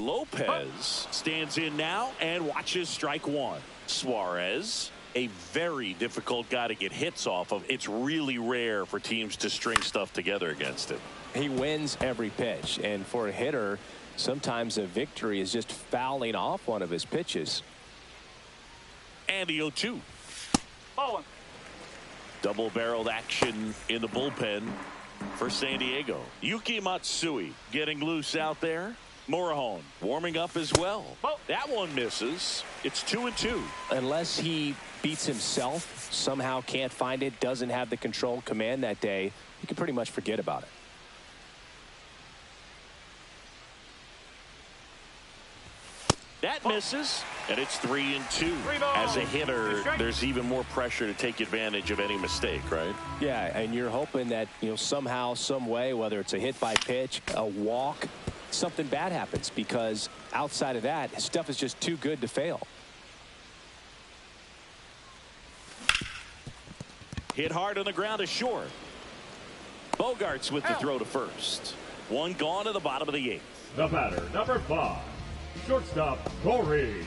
Lopez stands in now and watches strike one. Suarez, a very difficult guy to get hits off of. It's really rare for teams to string stuff together against him. He wins every pitch, and for a hitter, sometimes a victory is just fouling off one of his pitches. And the 0-2. Double-barreled action in the bullpen for San Diego. Yuki Matsui getting loose out there. Morejon warming up as well. That one misses. It's 2-2. Unless he beats himself, somehow can't find it, doesn't have the control command that day, you can pretty much forget about it. That misses, and it's 3-2. As a hitter, there's even more pressure to take advantage of any mistake, right? Yeah, and you're hoping that, somehow, some way, whether it's a hit by pitch, a walk, something bad happens, because outside of that, his stuff is just too good to fail. Hit hard on the ground is short. Bogarts with the throw to first. One gone at the bottom of the 8th. The batter, number 5, shortstop Corey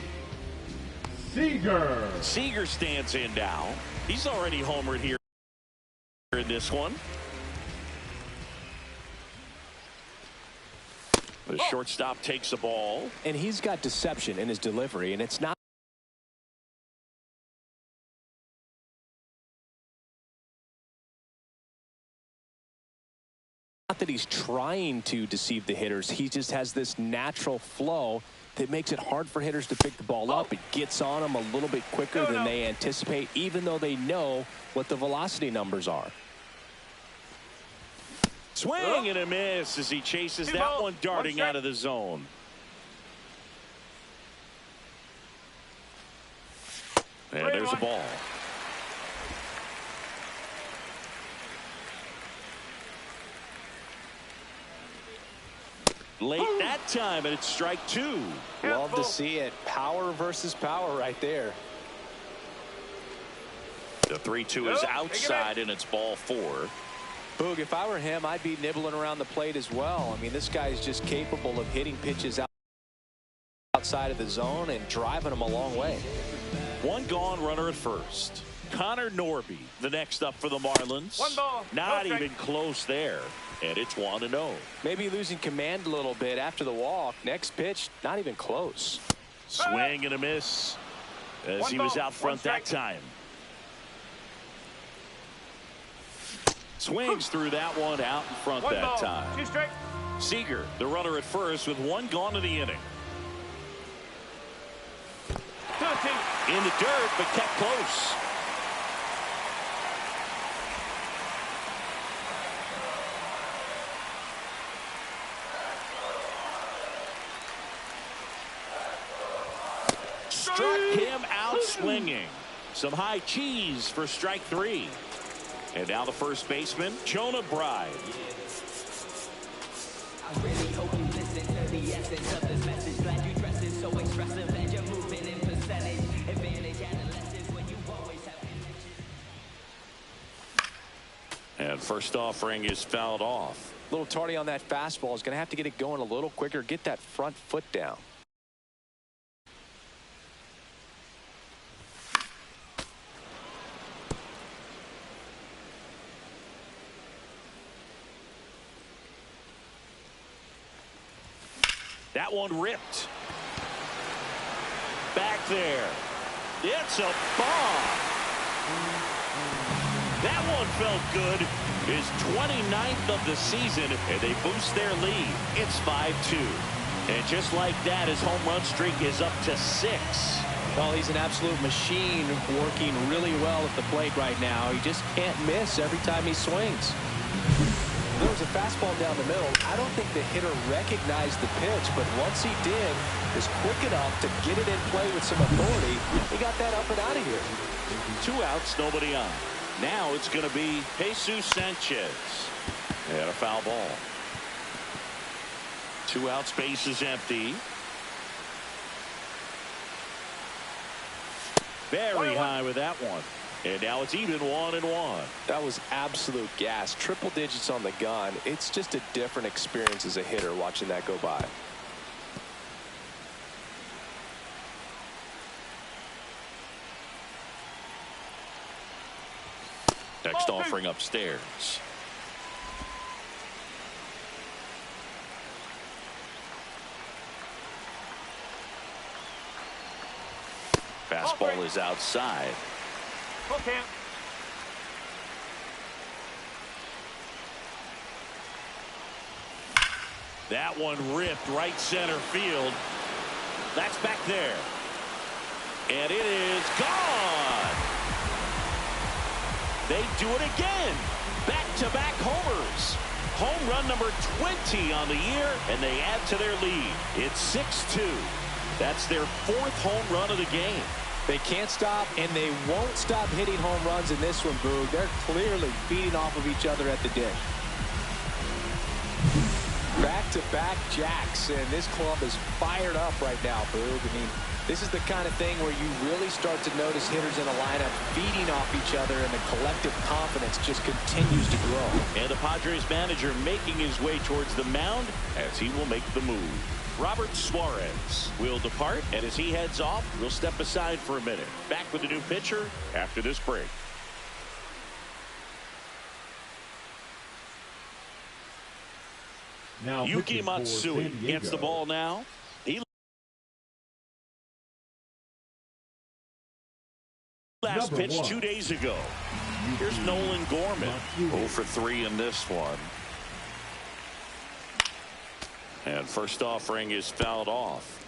Seager. Seager stands in now. He's already homered here in this one. The shortstop takes the ball. And he's got deception in his delivery, and it's not that he's trying to deceive the hitters. He just has this natural flow that makes it hard for hitters to pick the ball up. It gets on them a little bit quicker than they anticipate, even though they know what the velocity numbers are. Swing and a miss as he chases that one darting out of the zone. And there's a ball. Late that time, and it's strike 2. Love to see it. Power versus power right there. The 3-2 is outside, and it's ball 4. Boog, if I were him, I'd be nibbling around the plate as well. I mean, this guy's just capable of hitting pitches outside of the zone and driving them a long way. One gone, runner at first. Connor Norby, the next up for the Marlins. One ball. Not even close there. And it's 1-0. Maybe losing command a little bit after the walk. Next pitch, not even close. Swing and a miss as he was out front that time. Swings through that one out in front that time. Seager, the runner at first, with one gone in the inning. In the dirt, but kept close. Struck him out swinging. Some high cheese for strike 3. And now the first baseman, Jonah Bride. I really hope you listen to the essence of this message. Glad you dress it so expressive and you're moving in percentage. Advantage adolescence when you always have energy. And first offering is fouled off. A little tardy on that fastball. Is going to have to get it going a little quicker. Get that front foot down. That one ripped. Back there. It's a bomb. That one felt good. His 29th of the season, and they boost their lead. It's 5-2. And just like that, his home run streak is up to 6. Well, he's an absolute machine, working really well at the plate right now. He just can't miss every time he swings. There was a fastball down the middle. I don't think the hitter recognized the pitch, but once he did, was quick enough to get it in play with some authority. He got that up and out of here. 2 outs, nobody on. Now it's going to be Jesus Sanchez. And a foul ball. 2 outs, base is empty. Very high with that one. And now it's even 1-1. That was absolute gas. Triple digits on the gun. It's just a different experience as a hitter watching that go by. Next offering upstairs. Fastball is outside. Okay. That one ripped right center field. That's back there. And it is gone. They do it again. Back-to-back homers. Home run number 20 on the year, and they add to their lead. It's 6-2. That's their 4th home run of the game. They can't stop, and they won't stop hitting home runs in this one, Boog. They're clearly feeding off of each other at the dish. Back-to-back jacks, and this club is fired up right now, Boog. I mean, this is the kind of thing where you really start to notice hitters in a lineup feeding off each other, and the collective confidence just continues to grow. And the Padres manager making his way towards the mound as he will make the move. Robert Suarez will depart, and as he heads off, we'll step aside for a minute. Back with the new pitcher after this break. Now Yuki Matsui gets the ball now. He last pitched 2 days ago. Here's Nolan Gorman. 0 for 3 in this one. And first offering is fouled off.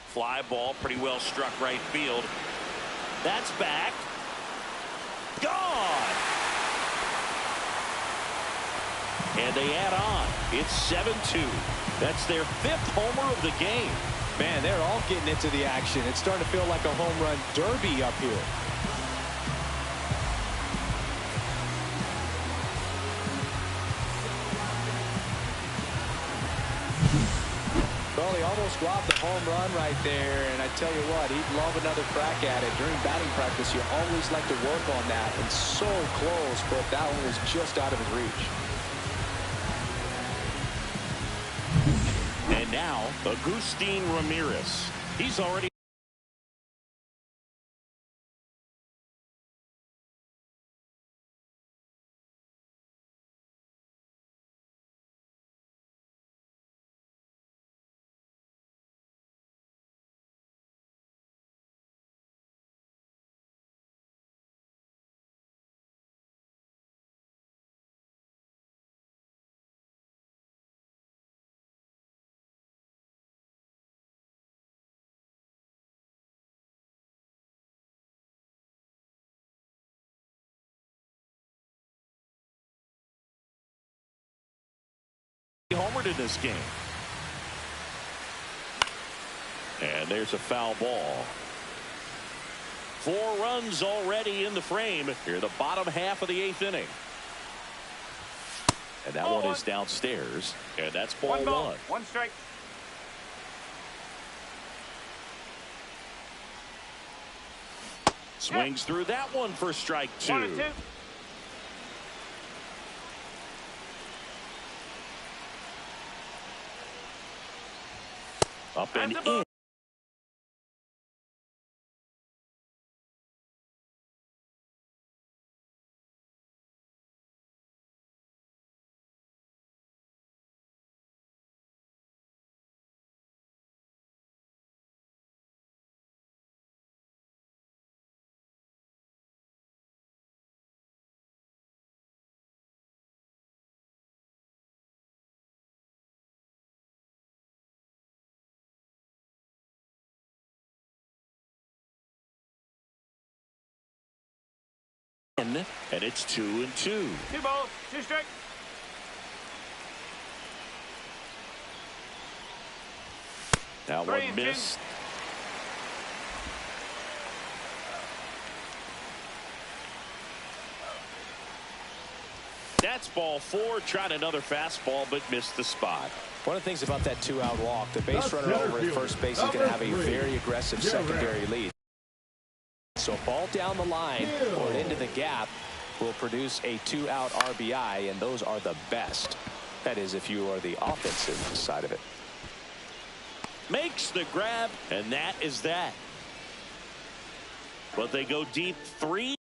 Fly ball, pretty well struck right field. That's back. Gone. And they add on. It's 7-2. That's their 5th homer of the game. Man, they're all getting into the action. It's starting to feel like a home run derby up here. Well, he almost robbed the home run right there, and I tell you what, he'd love another crack at it. During batting practice, you always like to work on that, and so close, but that one was just out of his reach. And now, Agustin Ramirez. He's already homered in this game. And there's a foul ball. 4 runs already in the frame here, the bottom half of the 8th inning. And that one is downstairs, and that's ball 1. 1 strike. Swings through that one for strike 2. 1-2. Up and in. And it's 2-2. 2 balls, 2 strikes. That one missed. That's ball 4. Tried another fastball, but missed the spot. One of the things about that 2-out walk, the base runner over at first base is going to have a very aggressive secondary lead. So a ball down the line or into the gap will produce a 2-out RBI, and those are the best. That is, if you are the offensive side of it. Makes the grab, and that is that. But they go deep 3.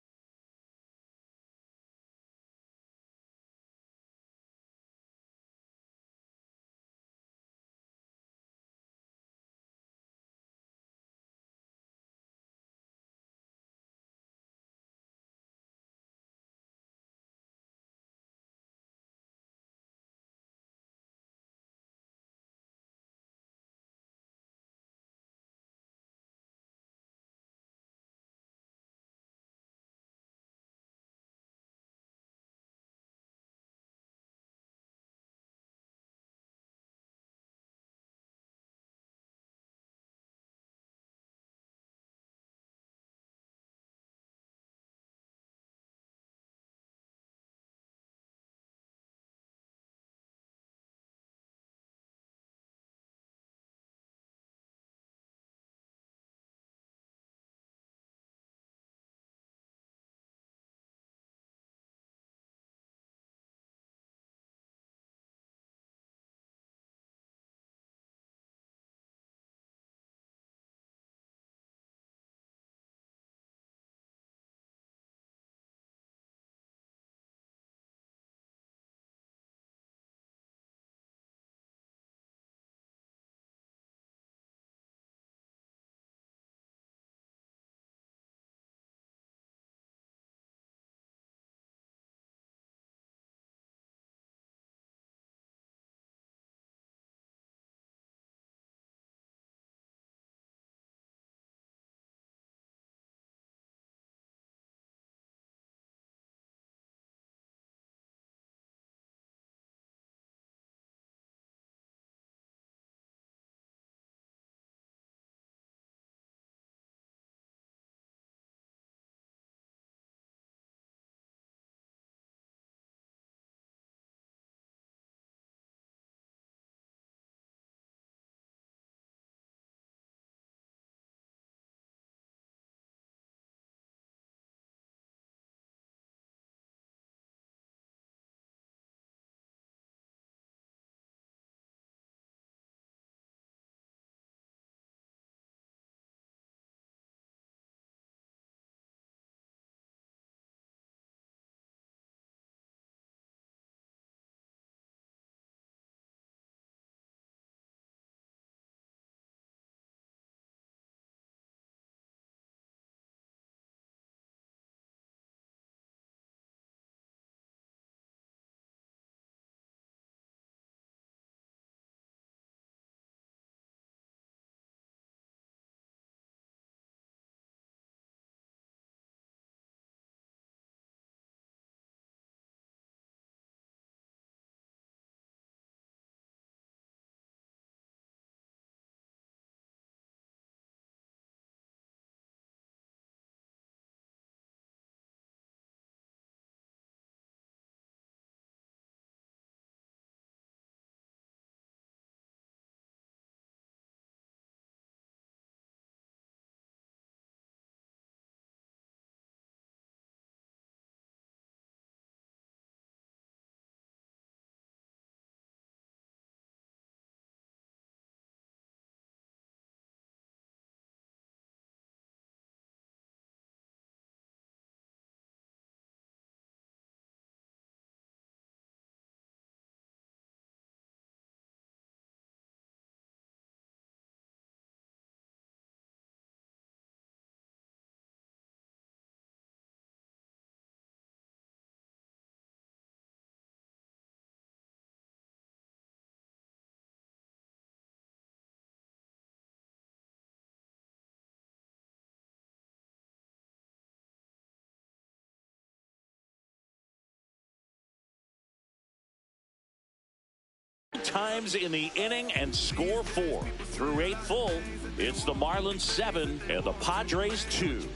Times in the inning and score 4. Through 8 full, it's the Marlins 7 and the Padres 2.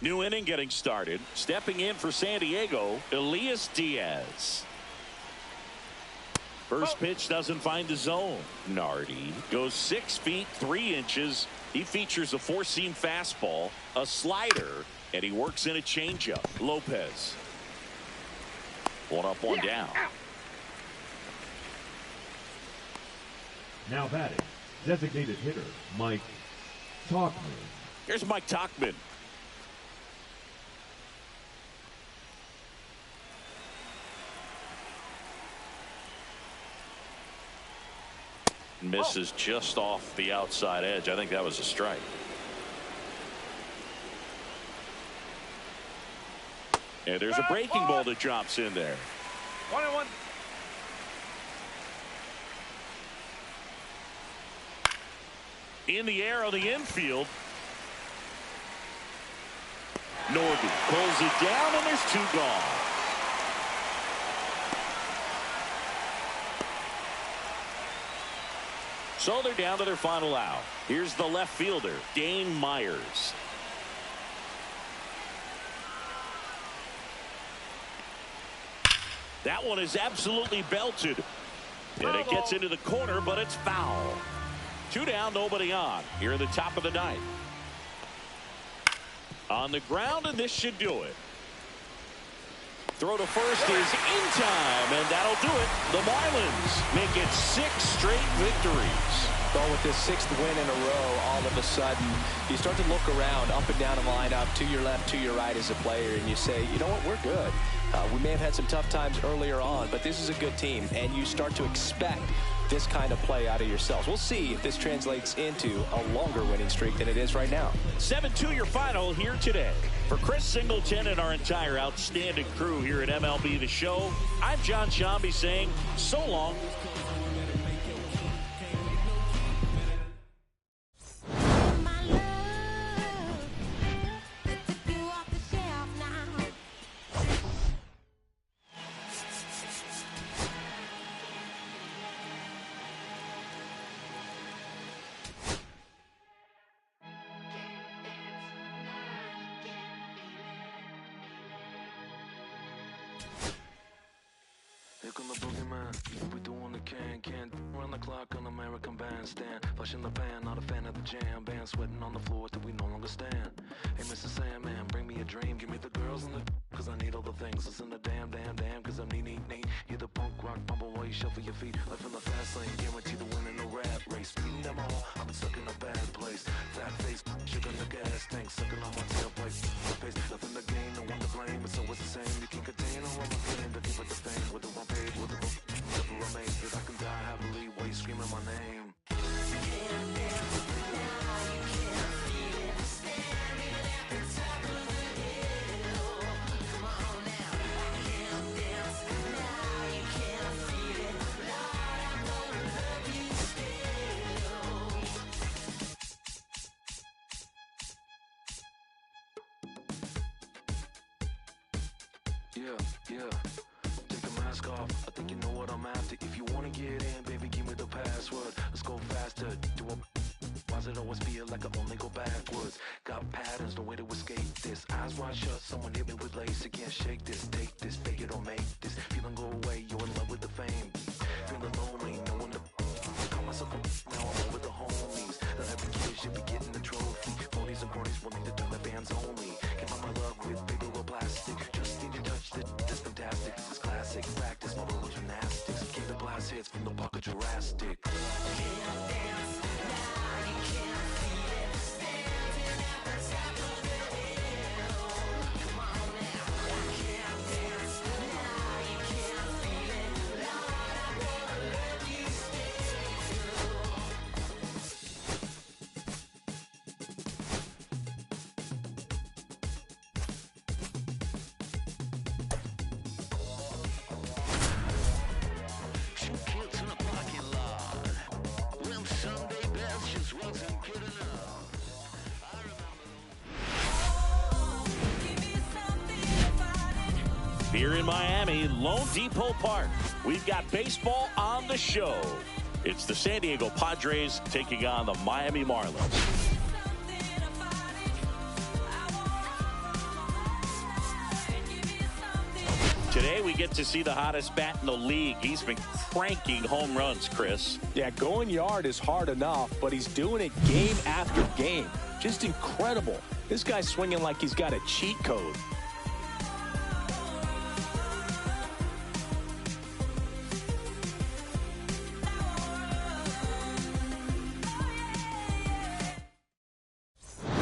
New inning getting started. Stepping in for San Diego, Elias Diaz. First pitch doesn't find the zone. Nardi goes 6 feet 3 inches. He features a 4-seam fastball, a slider, and he works in a changeup. Lopez. 1 up, 1 down. Now batting, designated hitter, Mike Tauchman. Here's Mike Tauchman. Misses just off the outside edge. I think that was a strike. And there's a breaking ball that drops in there. 1-1. In the air on the infield. Norby pulls it down, and there's 2 gone. So they're down to their final out. Here's the left fielder, Dane Myers. That one is absolutely belted. And it gets into the corner, but it's foul. 2 down, nobody on. Here in the top of the 9th. On the ground, and this should do it. Throw to first is in time, and that'll do it. The Marlins make it 6 straight victories. Well, with this 6th win in a row, all of a sudden, you start to look around, up and down the lineup, to your left, to your right as a player, and you say, you know what, we're good. We may have had some tough times earlier on, but this is a good team, and you start to expect this kind of play out of yourselves. We'll see if this translates into a longer winning streak than it is right now. 7-2 your final here today. For Chris Singleton and our entire outstanding crew here at MLB The Show, I'm John Shambi saying so long. Here come the boogeyman, we doing the can run the clock on American Bandstand. Flush in the pan, not a fan of the jam band, sweating on the floor till we no longer stand. Hey Mr. Sandman, bring me a dream, give me the girls and the cause I need all the things. Listen to damn, cause I'm neat. Hear the punk rock bumble while you shuffle your feet. Life in the fast lane, guarantee to win in the rap race. Beating them all, I've been stuck in a bad place. Fat face, sugar in the gas tank, sucking on my tailpipe. The face, nothing to gain, no one to blame, but so it's the same. You can't contain all my pain, but keep it the fame. With the one page, with the book, never remains that I can die happily while you screaming my name. Yeah. Take the mask off. I think you know what I'm after. If you wanna get in, baby, give me the password. Let's go faster. Why does it always feel like I only go backwards? Got patterns, no way to escape this. Eyes wide shut, someone hit me with lace. You can't shake this, take this, fake it or make this. Feeling go away, you're in love with the fame. Feeling lonely, no one to call myself a now I'm over the homies. That every kid should be getting a trophy. Phonies and cronies wanting to do the bands only. Give my love with paper or plastic. Just need to touch it, that's fantastic. This is classic practice, my little gymnastics. Keep the blast hits from the pocket Jurassic. Here in Miami, Lone Depot Park, we've got baseball on the show. It's the San Diego Padres taking on the Miami Marlins. Today we get to see the hottest bat in the league. He's been cranking home runs, Chris. Yeah, going yard is hard enough, but he's doing it game after game. Just incredible. This guy's swinging like he's got a cheat code.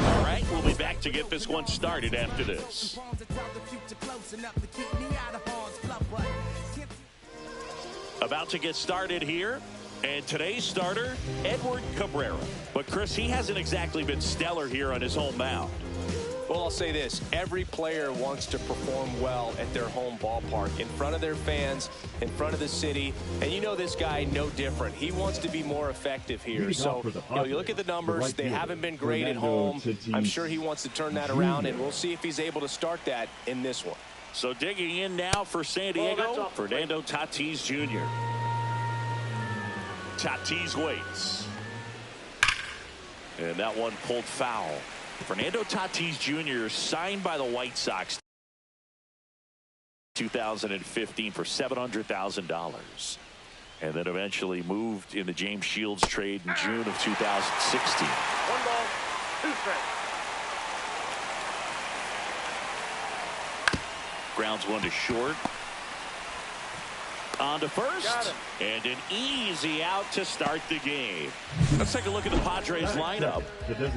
All right, we'll be back to get this one started after this. About to get started here. And today's starter, Edward Cabrera. But, Chris, he hasn't exactly been stellar here on his home mound. Well, I'll say this. Every player wants to perform well at their home ballpark, in front of their fans, in front of the city. And you know this guy no different. He wants to be more effective here. So, you look at the numbers. They haven't been great at home. I'm sure he wants to turn that around, and we'll see if he's able to start that in this one. So digging in now for San Diego, Fernando Tatis Jr. Tatis waits. And that one pulled foul. Fernando Tatis Jr. signed by the White Sox 2015 for $700,000. And then eventually moved in the James Shields trade in June of 2016. 1 ball, 2 strikes. Grounds one to short. On to first. And an easy out to start the game. Let's take a look at the Padres lineup.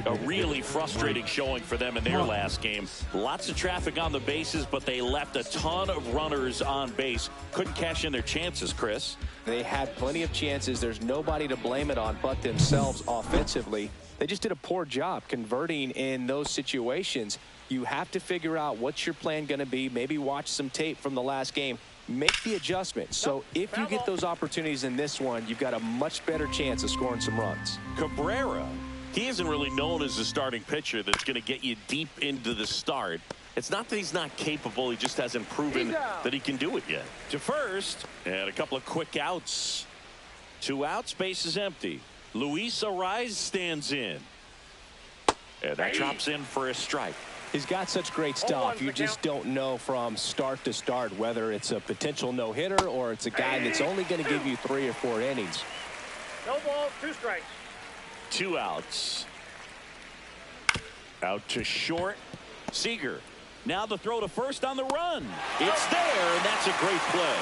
A really frustrating showing for them in their last game. Lots of traffic on the bases, but they left a ton of runners on base. Couldn't cash in their chances, Chris. They had plenty of chances. There's nobody to blame it on but themselves offensively. They just did a poor job converting in those situations. You have to figure out what's your plan going to be. Maybe watch some tape from the last game. Make the adjustment. So if you get those opportunities in this one, you've got a much better chance of scoring some runs. Cabrera, he isn't really known as a starting pitcher that's going to get you deep into the start. It's not that he's not capable. He just hasn't proven that he can do it yet. To first, and a couple of quick outs. 2 outs, base is empty. Luis Arraez stands in. And that drops in for a strike. He's got such great stuff. You just don't know from start to start whether it's a potential no-hitter or it's a guy that's only going to give you 3 or 4 innings. No ball, 2 strikes. 2 outs. Out to short. Seager. Now the throw to first on the run. It's there, and that's a great play.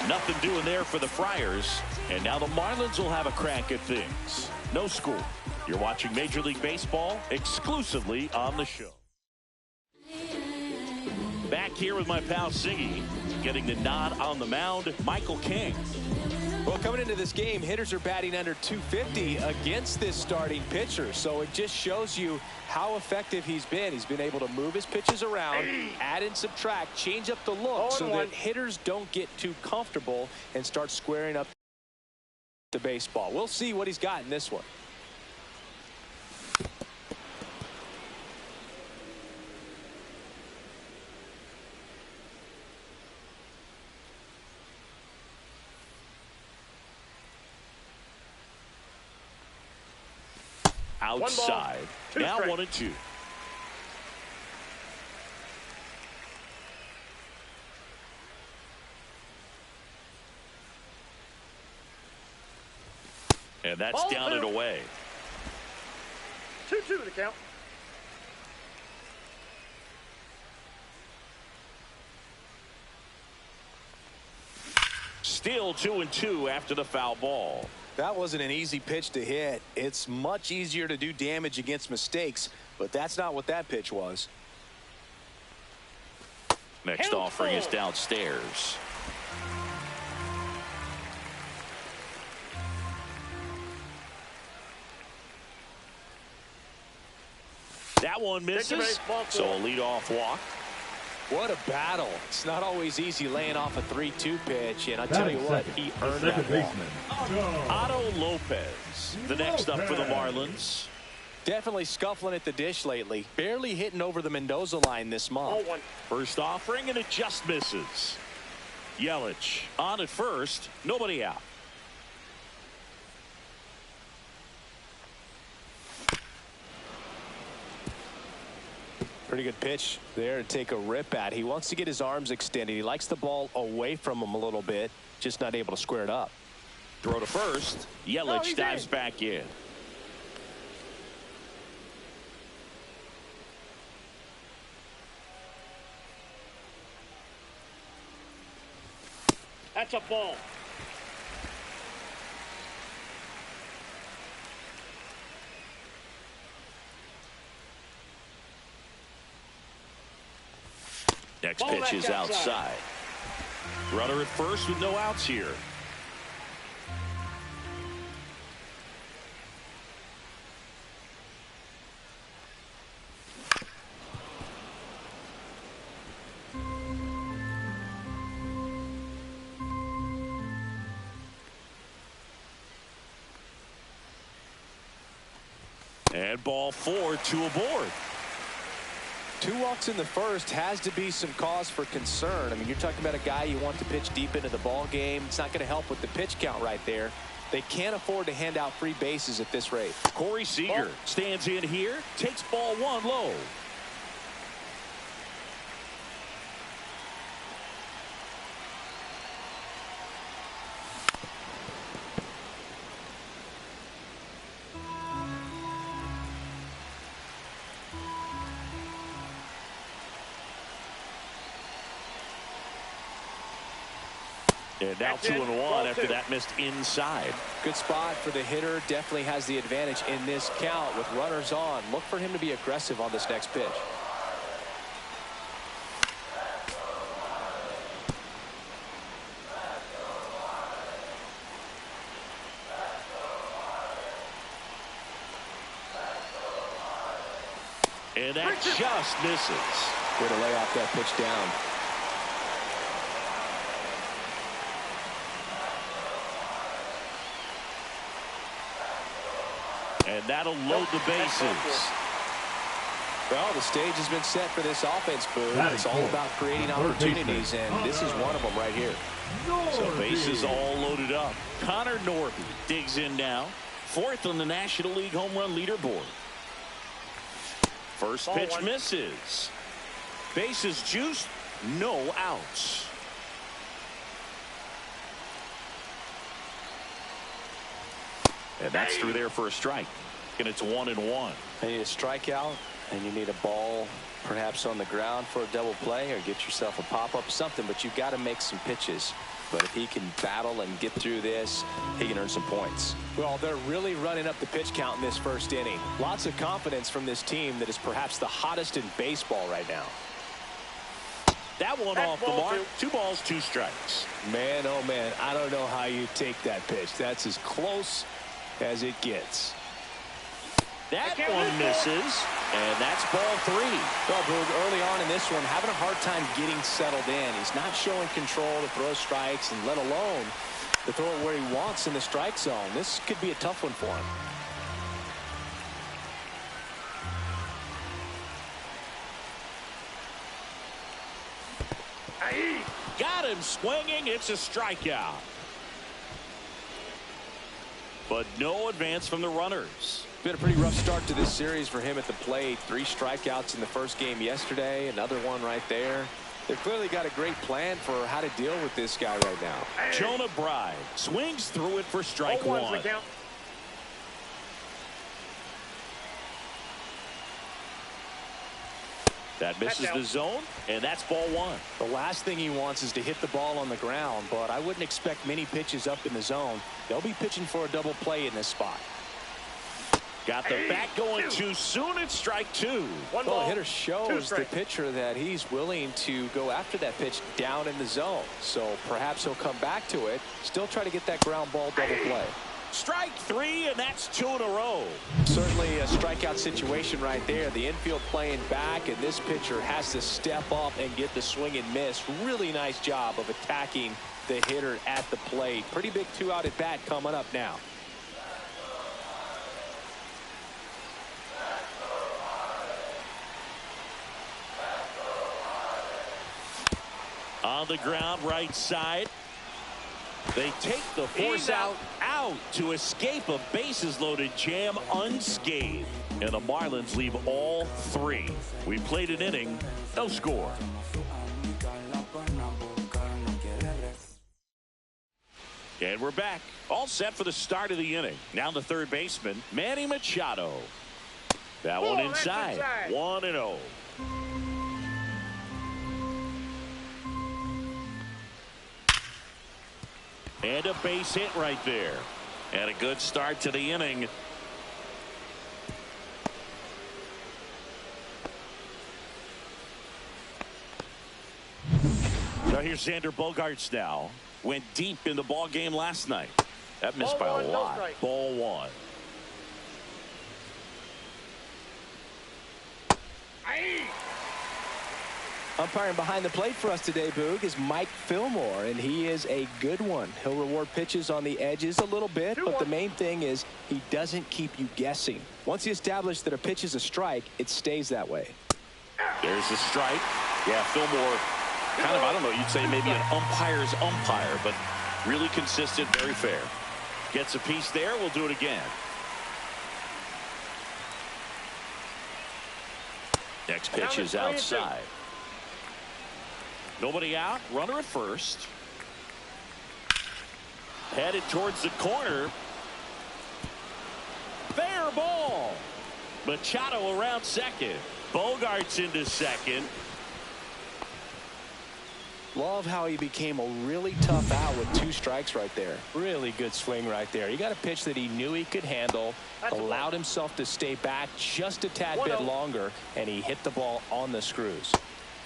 Nothing doing there for the Friars. And now the Marlins will have a crack at things. No score. You're watching Major League Baseball exclusively on the show. Back here with my pal Siggy, getting the nod on the mound, Michael King. Well, coming into this game, hitters are batting under 250 against this starting pitcher. So it just shows you how effective he's been. He's been able to move his pitches around, add and subtract, change up the look so that hitters don't get too comfortable and start squaring up the baseball. We'll see what he's got in this one. Outside. Now 1-2. And that's Ball down 2. and away. 2-2 the count. Still 2-2 after the foul ball. That wasn't an easy pitch to hit. It's much easier to do damage against mistakes, but that's not what that pitch was. Next offering is downstairs. That one misses, so a leadoff walk. What a battle. It's not always easy laying off a 3-2 pitch, and I tell you what, he earned that walk. Otto Lopez, the next up for the Marlins. Definitely scuffling at the dish lately. Barely hitting over the Mendoza line this month. First offering, and it just misses. Yelich on at first, nobody out. Pretty good pitch there to take a rip at. He wants to get his arms extended. He likes the ball away from him a little bit, just not able to square it up. Throw to first. Yelich dives back in. That's a ball. Next pitch is outside. Runner at first with no outs here. And ball 4, 2 aboard. 2 walks in the first has to be some cause for concern. I mean, you're talking about a guy you want to pitch deep into the ball game. It's not going to help with the pitch count right there. They can't afford to hand out free bases at this rate. Corey Seager stands in here, takes ball 1 low. And now 2-1 after that missed inside. Good spot for the hitter. Definitely has the advantage in this count with runners on. Look for him to be aggressive on this next pitch. And that just misses. Way to lay off that pitch down. And that'll load the bases. Well, the stage has been set for this offense, Boone. It's all about creating opportunities, and this is one of them right here. So bases all loaded up. Connor Norby digs in now. 4th on the National League home run leaderboard. First pitch misses. Bases juiced, no outs. And that's through there for a strike. And it's 1-1. You need a strikeout, and you need a ball perhaps on the ground for a double play, or get yourself a pop-up, something, but you've got to make some pitches. But if he can battle and get through this, he can earn some points. Well, they're really running up the pitch count in this first inning. Lots of confidence from this team that is perhaps the hottest in baseball right now. That one off the mark. 2 balls, 2 strikes. Man, oh man, I don't know how you take that pitch. That's as close as it gets. That one misses, and that's ball 3. Well, Boog, early on in this one, having a hard time getting settled in. He's not showing control to throw strikes, and let alone to throw it where he wants in the strike zone. This could be a tough one for him. Got him swinging. It's a strikeout. But no advance from the runners. Been a pretty rough start to this series for him at the plate. 3 strikeouts in the first game yesterday. Another one right there. They've clearly got a great plan for how to deal with this guy right now. Jonah Bride swings through it for strike 1. That misses the zone, and that's ball 1. The last thing he wants is to hit the ball on the ground, but I wouldn't expect many pitches up in the zone. They'll be pitching for a double play in this spot. Got the bat going too soon. It's strike 2. Well, the hitter shows the pitcher that he's willing to go after that pitch down in the zone. So perhaps he'll come back to it. Still try to get that ground ball double play. Strike 3, and that's 2 in a row. Certainly a strikeout situation right there. The infield playing back, and this pitcher has to step up and get the swing and miss. Really nice job of attacking the hitter at the plate. Pretty big 2-out at bat coming up now. On the ground, right side. They take the force out to escape a bases-loaded jam unscathed. And the Marlins leave all three. We played an inning, no score. And we're back. All set for the start of the inning. Now the third baseman, Manny Machado. That one inside. 1-0. And a base hit right there. And a good start to the inning. Now here's Xander Bogaerts now. Went deep in the ball game last night. That missed by a lot. Ball one. Umpiring behind the plate for us today, Boog, is Mike Fillmore, and he is a good one. He'll reward pitches on the edges a little bit, but the main thing is he doesn't keep you guessing. Once you establish that a pitch is a strike, it stays that way. There's the strike. Yeah, Fillmore, kind of, I don't know, you'd say maybe an umpire's umpire, but really consistent, very fair. Gets a piece there. We'll do it again. Next pitch is outside. Nobody out. Runner at first. Headed towards the corner. Fair ball. Machado around second. Bogaerts into second. Love how he became a really tough out with 2 strikes right there. Really good swing right there. He got a pitch that he knew he could handle, allowed himself to stay back just a tad bit longer, and he hit the ball on the screws.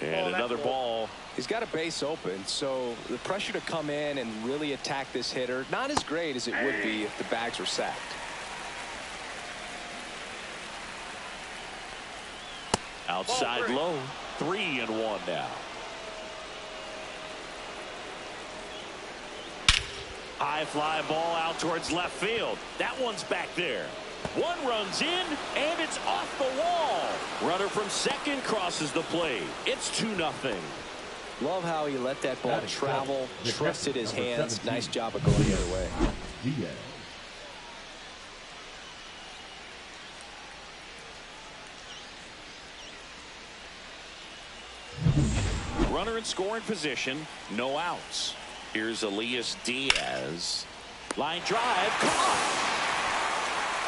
And another ball. He's got a base open, so the pressure to come in and really attack this hitter, not as great as it would be if the bags were sacked. Outside low. 3-1 now. High fly ball out towards left field. That one's back there. One runs in, and it's off the wall. Runner from second crosses the plate. It's 2-0. Love how he let that ball travel, trusted his hands. Nice job of going the other way. Runner in scoring position, no outs. Here's Elias Diaz. Line drive, caught.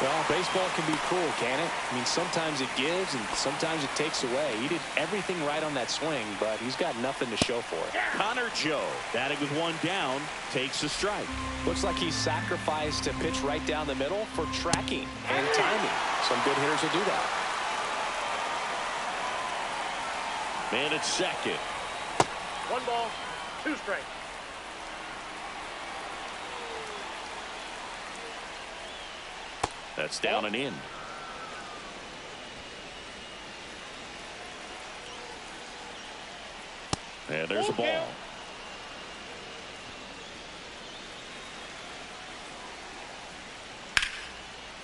Well, baseball can be cruel, can it? I mean, sometimes it gives and sometimes it takes away. He did everything right on that swing, but he's got nothing to show for it. Connor Joe, batting with one down, takes a strike. Looks like he sacrificed a pitch right down the middle for tracking and timing. Some good hitters will do that. Man at second. 1 ball, 2 strikes. That's down and in. And there's a ball.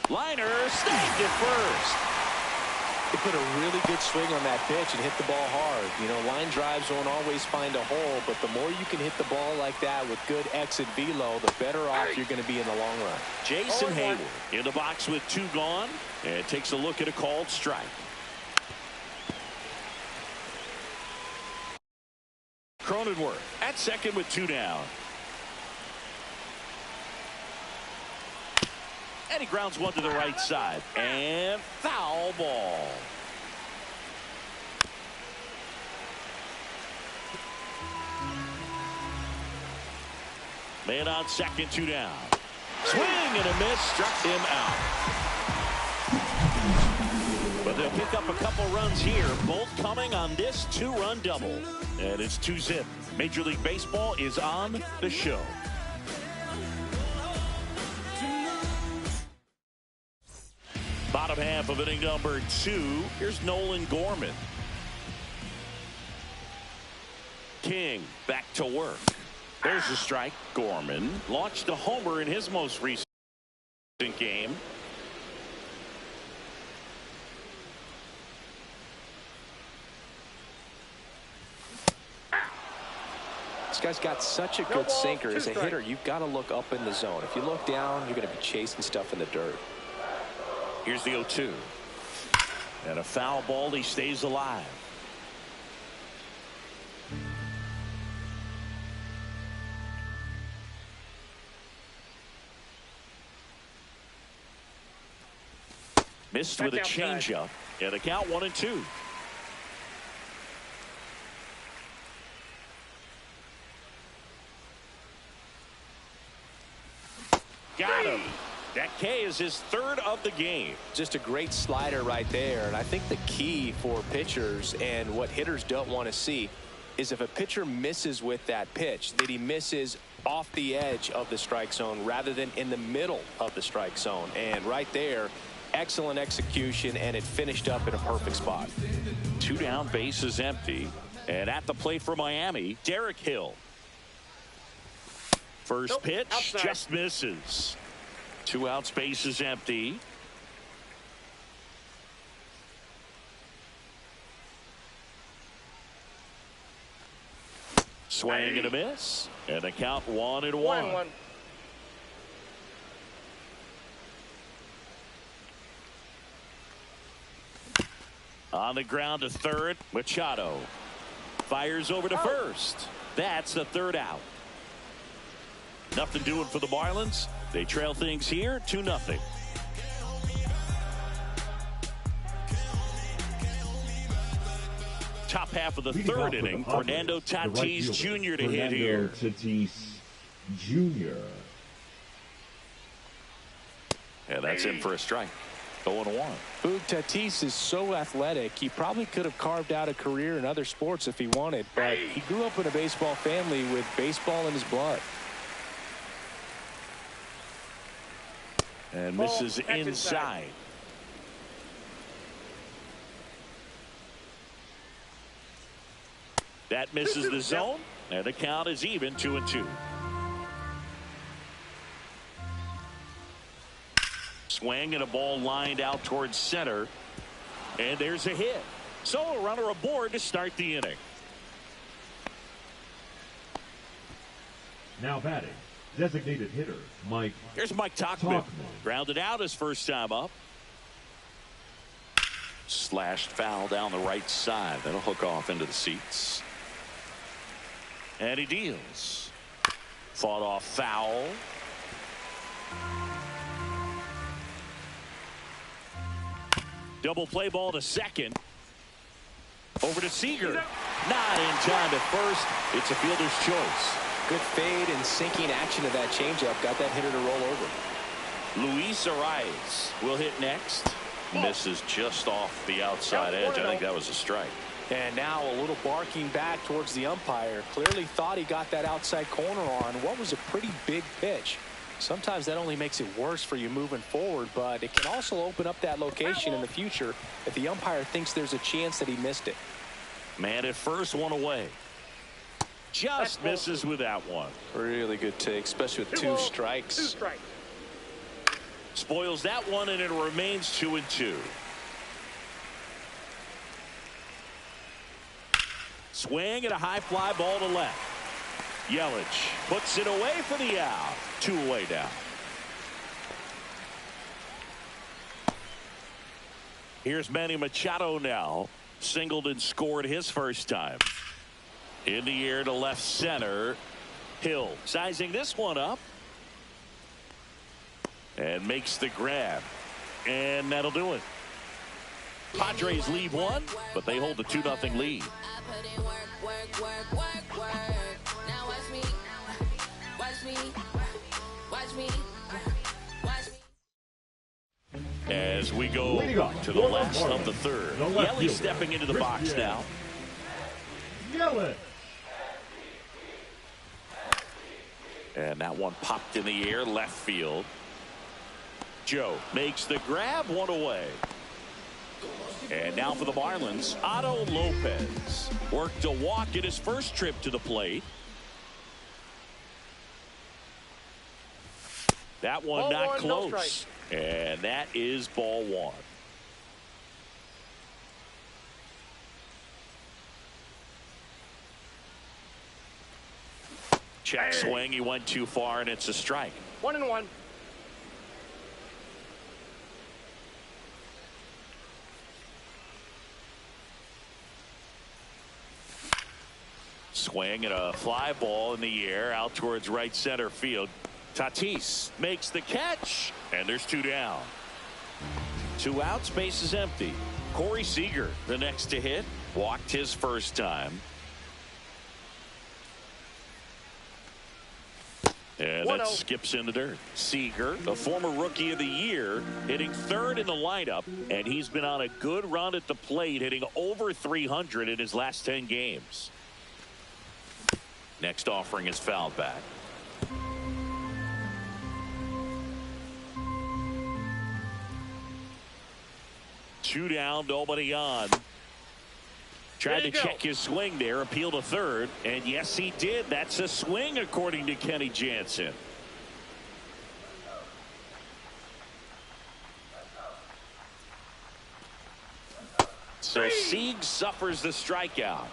Liner snagged it first. He put a really good swing on that pitch and hit the ball hard. You know, line drives won't always find a hole, but the more you can hit the ball like that with good exit velo, the better off you're going to be in the long run. Jason Hayward in the box with 2 gone and takes a look at a called strike. Cronenworth at second with 2 down. And he grounds one to the right side. And foul ball. Man on second, 2 down. Swing and a miss, struck him out. But they'll pick up a couple runs here, both coming on this 2-run double. And it's 2-zip. Major League Baseball is on the show. Bottom half of inning number 2. Here's Nolan Gorman. King back to work. There's the strike. Gorman launched a homer in his most recent game. This guy's got such a No good ball, sinker. 2 As a strikes. hitter, you've got to look up in the zone. If you look down, you're going to be chasing stuff in the dirt. Here's the 0-2. And a foul ball. He stays alive. Missed with a That's outside. changeup. And a count 1-2. Got him. That K is his 3rd of the game. Just a great slider right there. And I think the key for pitchers and what hitters don't want to see is if a pitcher misses with that pitch, that he misses off the edge of the strike zone rather than in the middle of the strike zone. And right there, excellent execution, and it finished up in a perfect spot. 2 down, bases empty. And at the plate for Miami, Derek Hill. First Nope, pitch outside. just misses. 2 outs, bases empty. Swing and a miss. And a count 1-1. 1-1. On the ground to third, Machado fires over to first. That's the 3rd out. Nothing doing for the Marlins. They trail things here 2-0. Top half of the Leading off 3rd for the inning, Padres, Fernando the right Tatis fielder, Jr. to hit Fernando here. Tatis Jr. And that's in for a strike. 0-1. Boog, Tatis is so athletic, he probably could have carved out a career in other sports if he wanted, but he grew up in a baseball family with baseball in his blood. And Ball, misses that's inside. inside. That misses the zone, and the count is even 2-2. Swing and a ball lined out towards center, and there's a hit. So a runner aboard to start the inning. Now batting, designated hitter Mike. Here's Mike Tauchman. Tauchman. Grounded out his first time up. Slashed foul down the right side. That'll hook off into the seats. And he deals. Fought off foul. Double play ball to second. Over to Seager. Not in time to first. It's a fielder's choice. Good fade and sinking action of that changeup got that hitter to roll over. Luis Arias will hit next. Misses just off the outside edge. I think that was a strike. And now a little barking back towards the umpire. Clearly thought he got that outside corner on what was a pretty big pitch. Sometimes that only makes it worse for you moving forward, but it can also open up that location in the future if the umpire thinks there's a chance that he missed it. Man at first, one away. Just misses with that one. Really good take, especially with 2 strikes. 2 strikes. Spoils that one, and it remains 2-2. Swing and a high fly ball to left. Yelich puts it away for the out. 2 away now. Here's Manny Machado now. Singled and scored his first time. In the air to left center. Hill sizing this one up. And makes the grab. And that'll do it. Padres lead 1, but they hold the 2-0 lead. As we go to the last of the 3rd. Yelich stepping into the box now. Yelich. And that one popped in the air, left field. Joe makes the grab, 1 away. And now for the Marlins, Otto Lopez worked a walk in his first trip to the plate. That one Ball not 1, no close. strike. And that is ball 1. Check swing. He went too far, and it's a strike. 1-1. Swing and a fly ball in the air out towards right center field. Tatis makes the catch, and there's 2 down. 2 outs, base is empty. Corey Seager, the next to hit, walked his first time. And that skips in the dirt. Seager, the former rookie of the year, hitting 3rd in the lineup, and he's been on a good run at the plate, hitting over 300 in his last 10 games. Next offering is fouled back. Two down, nobody on. Tried to check his swing there, appeal to 3rd, and yes, he did. That's a swing, according to Kenny Jansen. So Sieg suffers the strikeout.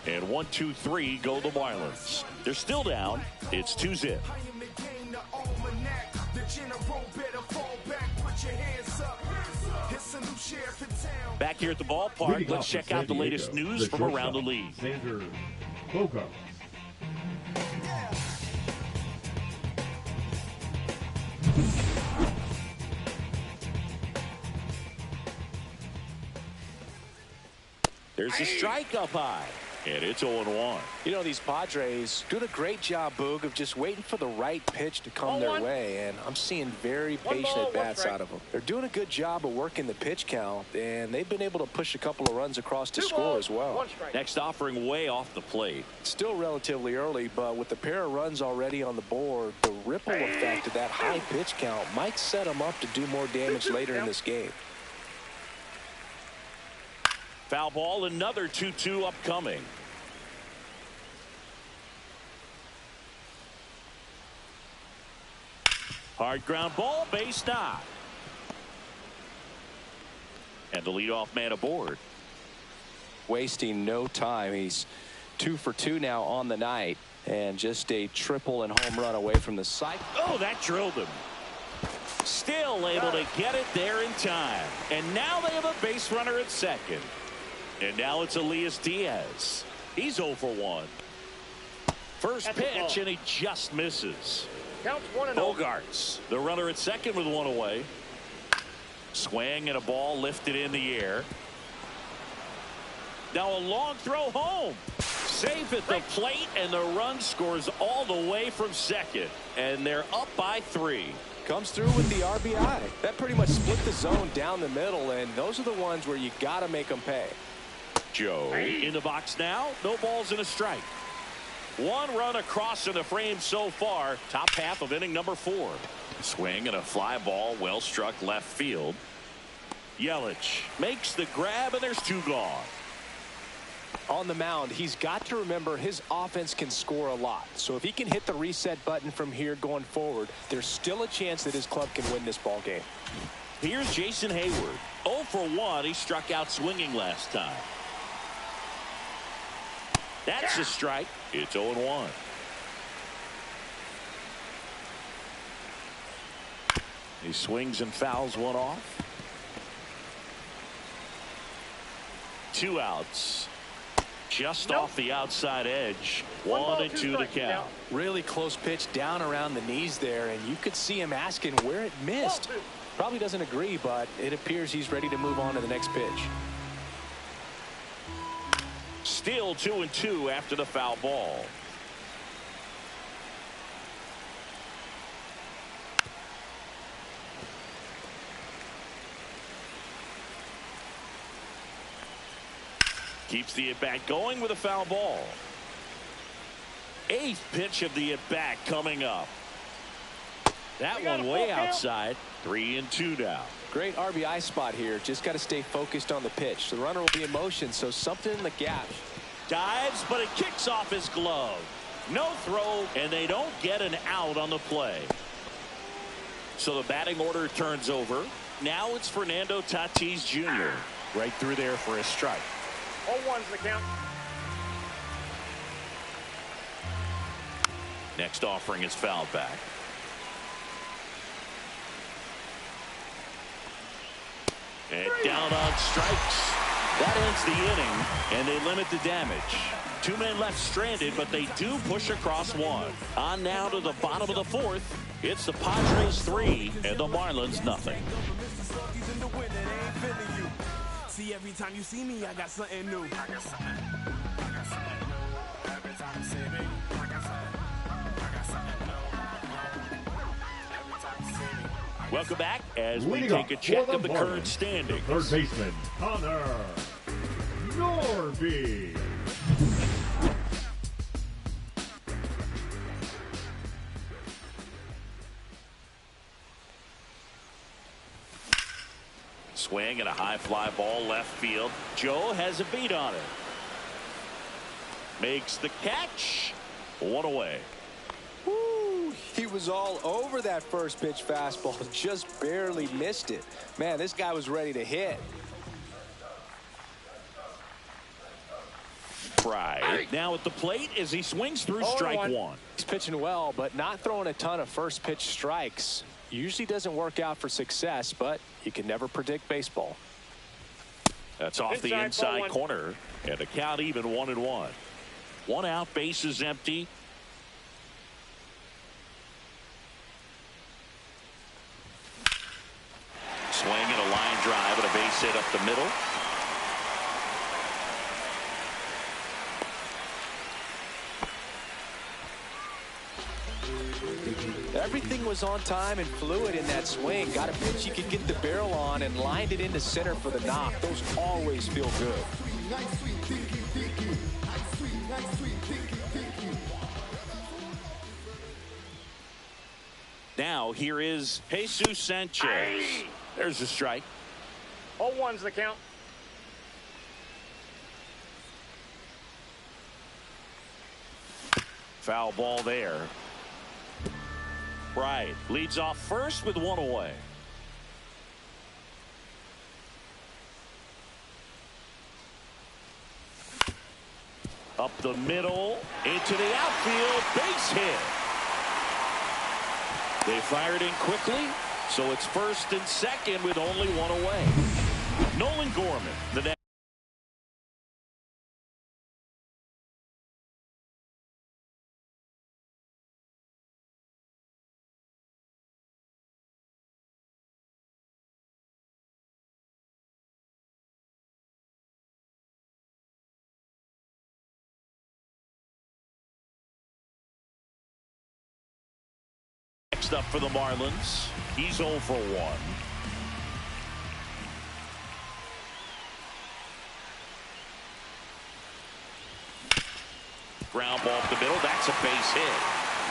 And 1-2-3 go the Marlins. They're still down. It's 2-zip. Back here at the ballpark, let's check out the latest news from around the league. There's a strike up high. And it's 0-1. You know, these Padres doing a great job, Boog, of just waiting for the right pitch to come their way, and I'm seeing very patient at-bats out of them. They're doing a good job of working the pitch count, and they've been able to push a couple of runs across to score as well. Next offering way off the plate. Still relatively early, but with the pair of runs already on the board, the ripple effect of that high pitch count might set them up to do more damage later in this game. Foul ball, another 2-2 upcoming. Hard ground ball, base knock. And the leadoff man aboard. Wasting no time. He's 2 for 2 now on the night, and just a triple and home run away from the site. Oh, that drilled him. Still able to get it there in time. And now they have a base runner at second. And now it's Elias Diaz. He's 0 for 1. First pitch, and he just misses. Counts 1-0. Bogarts, the runner at second with 1 away. Swing and a ball lifted in the air. Now a long throw home. Safe at the plate, and the run scores all the way from second. And they're up by 3. Comes through with the RBI. That pretty much split the zone down the middle, and those are the ones where you got to make them pay. Joe in the box now. No balls and a strike. 1 run across in the frame so far. Top half of inning number 4. Swing and a fly ball well struck left field. Yelich makes the grab, and there's 2 gone. On the mound, he's got to remember his offense can score a lot. So if he can hit the reset button from here going forward, there's still a chance that his club can win this ball game. Here's Jason Hayward. 0 for 1. He struck out swinging last time. That's a strike. It's 0-1. He swings and fouls one off. 2 outs. Just off the outside edge. 1-2 to count. Really close pitch down around the knees there, and you could see him asking where it missed. Probably doesn't agree, but it appears he's ready to move on to the next pitch. Still 2-2 after the foul ball. Keeps the at-bat going with a foul ball. 8th pitch of the at-bat coming up. That one way outside. 3-2 now. Great RBI spot here. Just got to stay focused on the pitch. The runner will be in motion, so something in the gap. Dives, but it kicks off his glove. No throw, and they don't get an out on the play. So the batting order turns over. Now it's Fernando Tatis Jr. right through there for a strike. 0-1's the count. Next offering is fouled back. And down on strikes. That ends the inning, and they limit the damage. 2 men left stranded, but they do push across one. On now to the bottom of the fourth. It's the Padres 3 and the Marlins nothing. See, every time you see me, I got something new. Welcome back as we take a check of the current standings. Third baseman, Connor Norby. Swing and a high fly ball left field. Joe has a beat on it. Makes the catch. One away. Woo, he was all over that first pitch fastball. Just barely missed it. Man, this guy was ready to hit. Fry now at the plate as he swings through strike one. He's pitching well, but not throwing a ton of first pitch strikes. Usually doesn't work out for success, but you can never predict baseball. That's off the inside corner, and a count even 1-1. 1 out, bases empty. Swing and a line drive and a base hit up the middle. Everything was on time and fluid in that swing. Got a pitch you could get the barrel on and lined it into center for the knock. Those always feel good. Now here is Jesus Sanchez. There's a strike. 0-1's the count. Foul ball there. Right. Leads off first with 1 away. Up the middle. Into the outfield. Base hit. They fired in quickly. So it's first and second with only 1 away. Nolan Gorman, the next. Next up for the Marlins, he's 0 for 1. Ground ball up the middle. That's a base hit.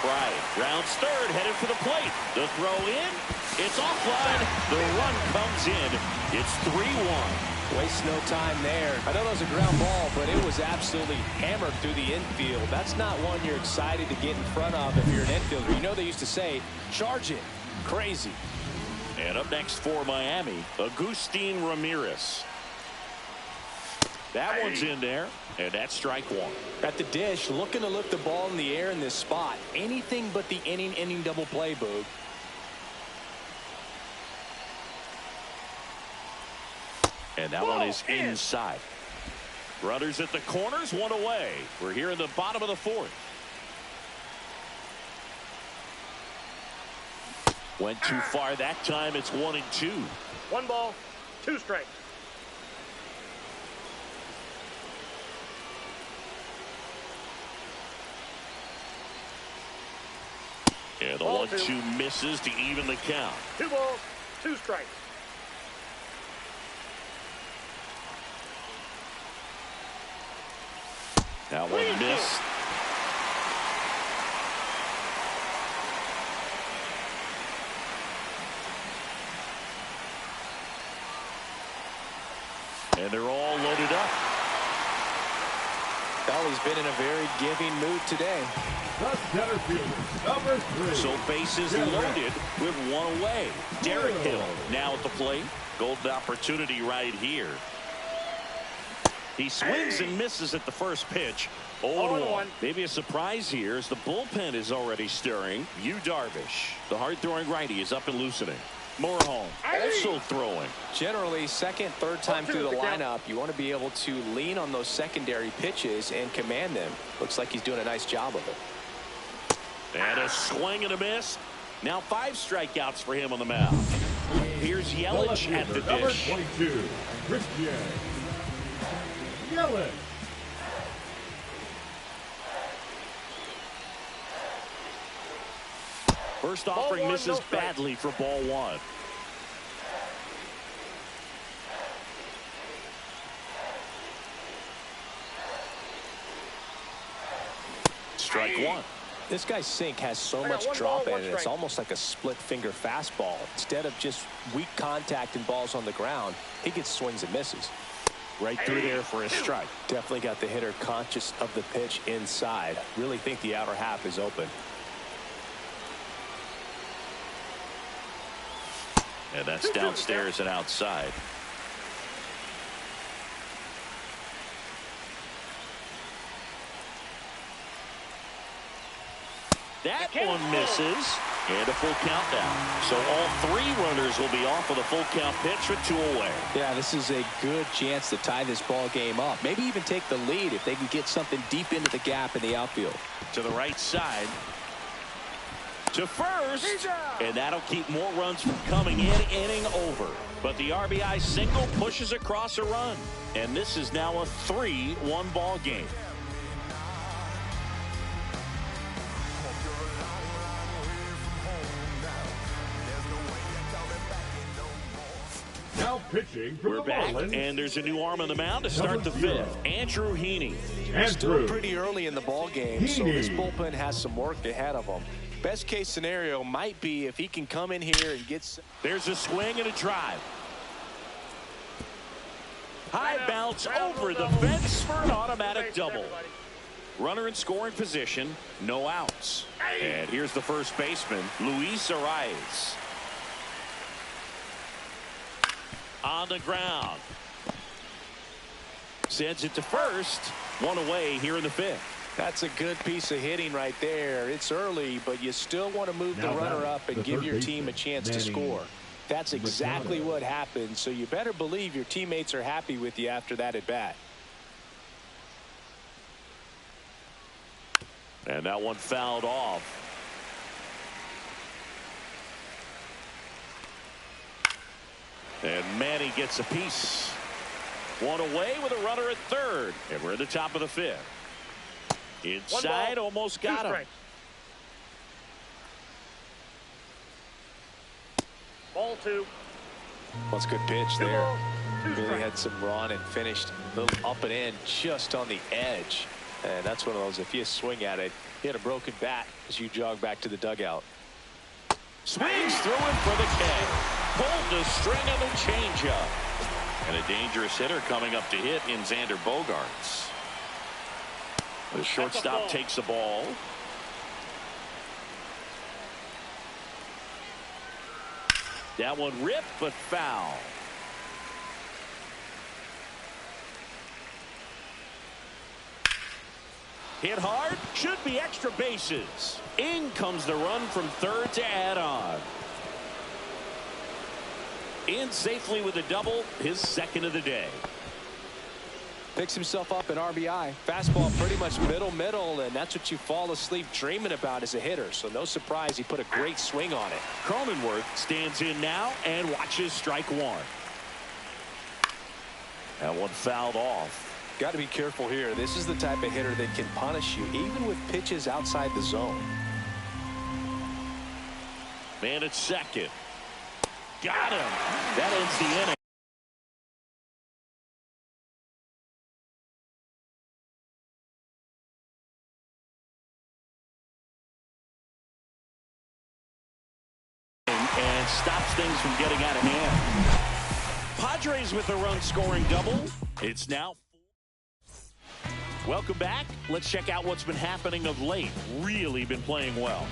Right. Rounds third, headed for the plate. The throw in. It's offline. The run comes in. It's 3-1. Waste no time there. I know that was a ground ball, but it was absolutely hammered through the infield. That's not one you're excited to get in front of if you're an infielder. You know they used to say, charge it. Crazy. And up next for Miami, Agustin Ramirez. That one's in there, and that's strike one. At the dish, looking to lift the ball in the air in this spot. Anything but the inning double play, Boog. And that one is inside. Runners at the corners, 1 away. We're here in the bottom of the fourth. Went too far that time. It's 1-2. 1 ball, 2 strikes. And the 1-2 misses to even the count. 2 balls, 2 strikes. That one missed. And they're all loaded up. He's been in a very giving mood today. The center fielder, number 3. So bases loaded with 1 away. Derek Hill now at the plate. Golden opportunity right here. He swings and misses at the first pitch. 0-1. Maybe a surprise here as the bullpen is already stirring. Yu Darvish, the hard-throwing righty, is up and loosening. Morahone also throwing. Generally, second, third time through the lineup, you want to be able to lean on those secondary pitches and command them. Looks like he's doing a nice job of it. And a swing and a miss. Now 5 strikeouts for him on the mound. Here's Yelich at the number dish. 22, Christian Yelich. First offering misses badly for ball 1. Strike 1. This guy's sink has so much drop in it. It's almost like a split finger fastball. Instead of just weak contact and balls on the ground, he gets swings and misses. Right through there for a strike. Definitely got the hitter conscious of the pitch inside. Really think the outer half is open. And that's downstairs and outside. That one misses. And a full count now. So all 3 runners will be off with a full count pitch with 2 away. Yeah, this is a good chance to tie this ball game up. Maybe even take the lead if they can get something deep into the gap in the outfield. To the right side. To first. And that'll keep more runs from coming in. Inning over. But the RBI single pushes across a run. And this is now a 3-1 ball game. Now pitching from We're the back, Marlins. and there's a new arm on the mound to start the 5th. Andrew Heaney. Still pretty early in the ball game, so this bullpen has some work ahead of them. Best case scenario might be if he can come in here and get. There's a swing and a drive. High bounce over the fence for an automatic double. Runner in scoring position, no outs. And here's the first baseman, Luis Arias. On the ground. Sends it to first. 1 away here in the 5th. That's a good piece of hitting right there. It's early, but you still want to move the runner up and give your team a chance to score. That's exactly what happened, so you better believe your teammates are happy with you after that at bat. And that one fouled off. And Manny gets a piece. 1 away with a runner at 3rd. And we're at the top of the 5th. Inside, almost got him. Ball 2. That's a good pitch there. Really had some run and finished a little up and in just on the edge. And that's one of those, if you swing at it, hit a broken bat as you jog back to the dugout. Swings through it for the K. Pulled the string of the changeup. And a dangerous hitter coming up to hit in Xander Bogaerts. The shortstop takes the ball. That one ripped but foul. Hit hard, should be extra bases. In comes the run from 3rd to add on. In safely with a double, his 2nd of the day. Picks himself up an RBI. Fastball pretty much middle, and that's what you fall asleep dreaming about as a hitter. So no surprise he put a great swing on it. Cronenworth stands in now and watches strike 1. That one fouled off. Got to be careful here. This is the type of hitter that can punish you even with pitches outside the zone. Man at 2nd. Got him. That ends the inning. And stops things from getting out of hand. Padres with a run scoring double. It's now. Welcome back. Let's check out what's been happening of late. Really been playing well.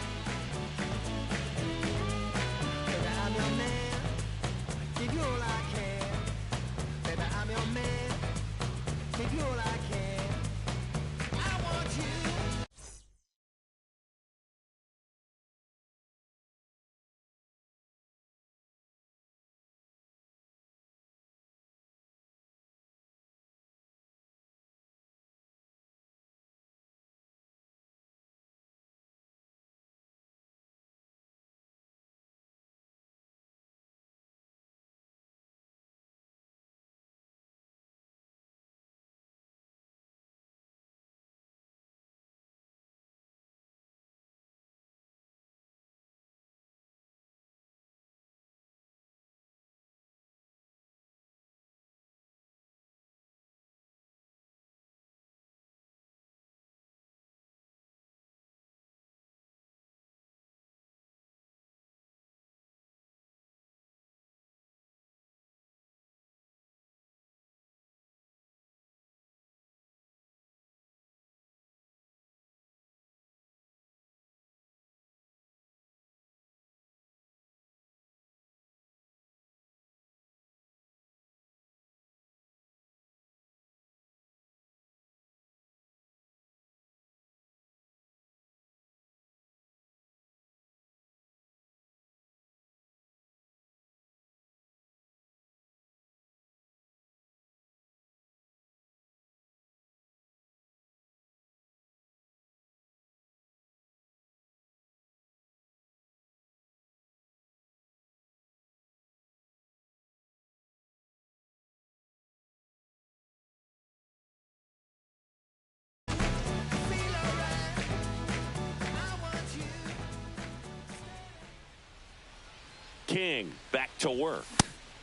King back to work.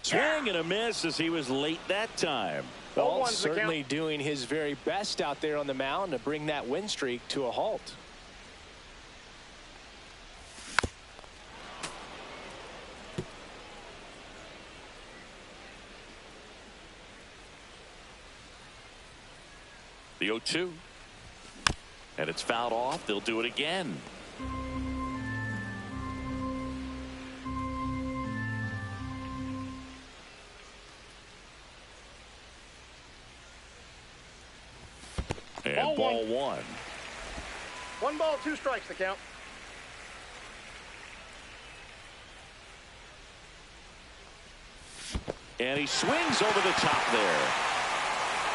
Swing and a miss as he was late that time. Well, certainly doing his very best out there on the mound to bring that win streak to a halt. The 0-2. And it's fouled off. They'll do it again. And ball one. 1 ball, 2 strikes the count. And he swings over the top there.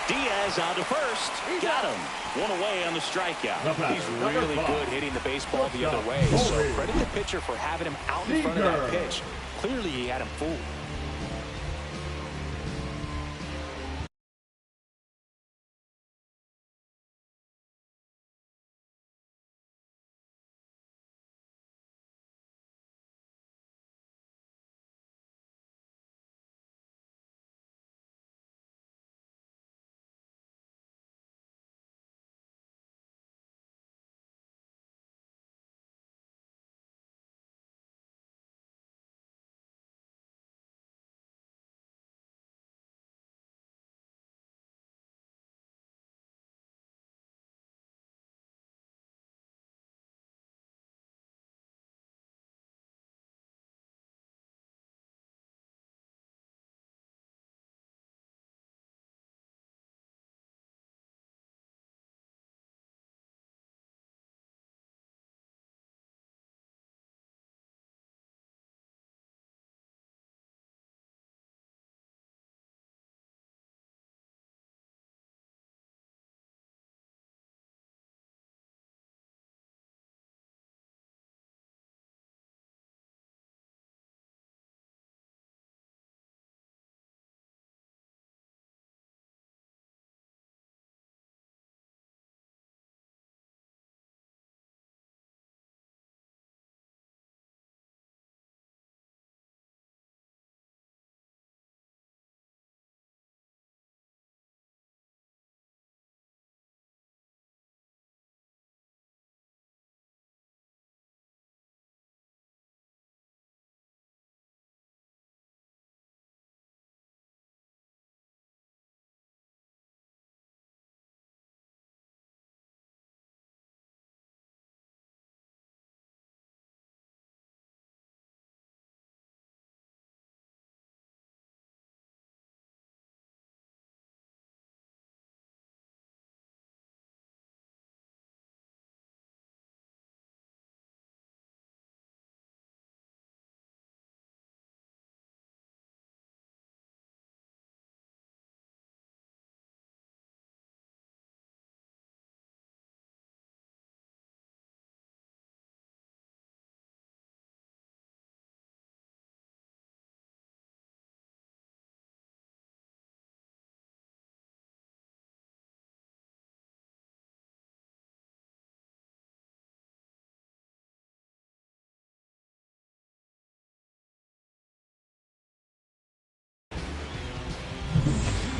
Diaz on to first. Got him. One away on the strikeout. He's really good hitting the baseball the other way. So credit the pitcher for having him out in front of that pitch. Clearly he had him fooled.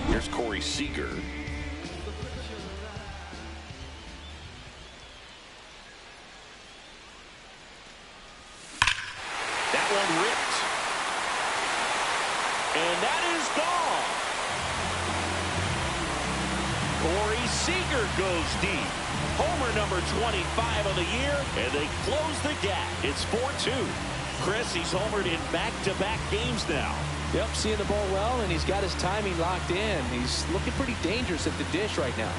Here's Corey Seager. That one ripped. And that is gone. Corey Seager goes deep. Homer number 25 of the year, and they close the gap. It's 4-2. Chris, he's homered in back-to-back games now. Yep, seeing the ball well, and he's got his timing locked in. He's looking pretty dangerous at the dish right now.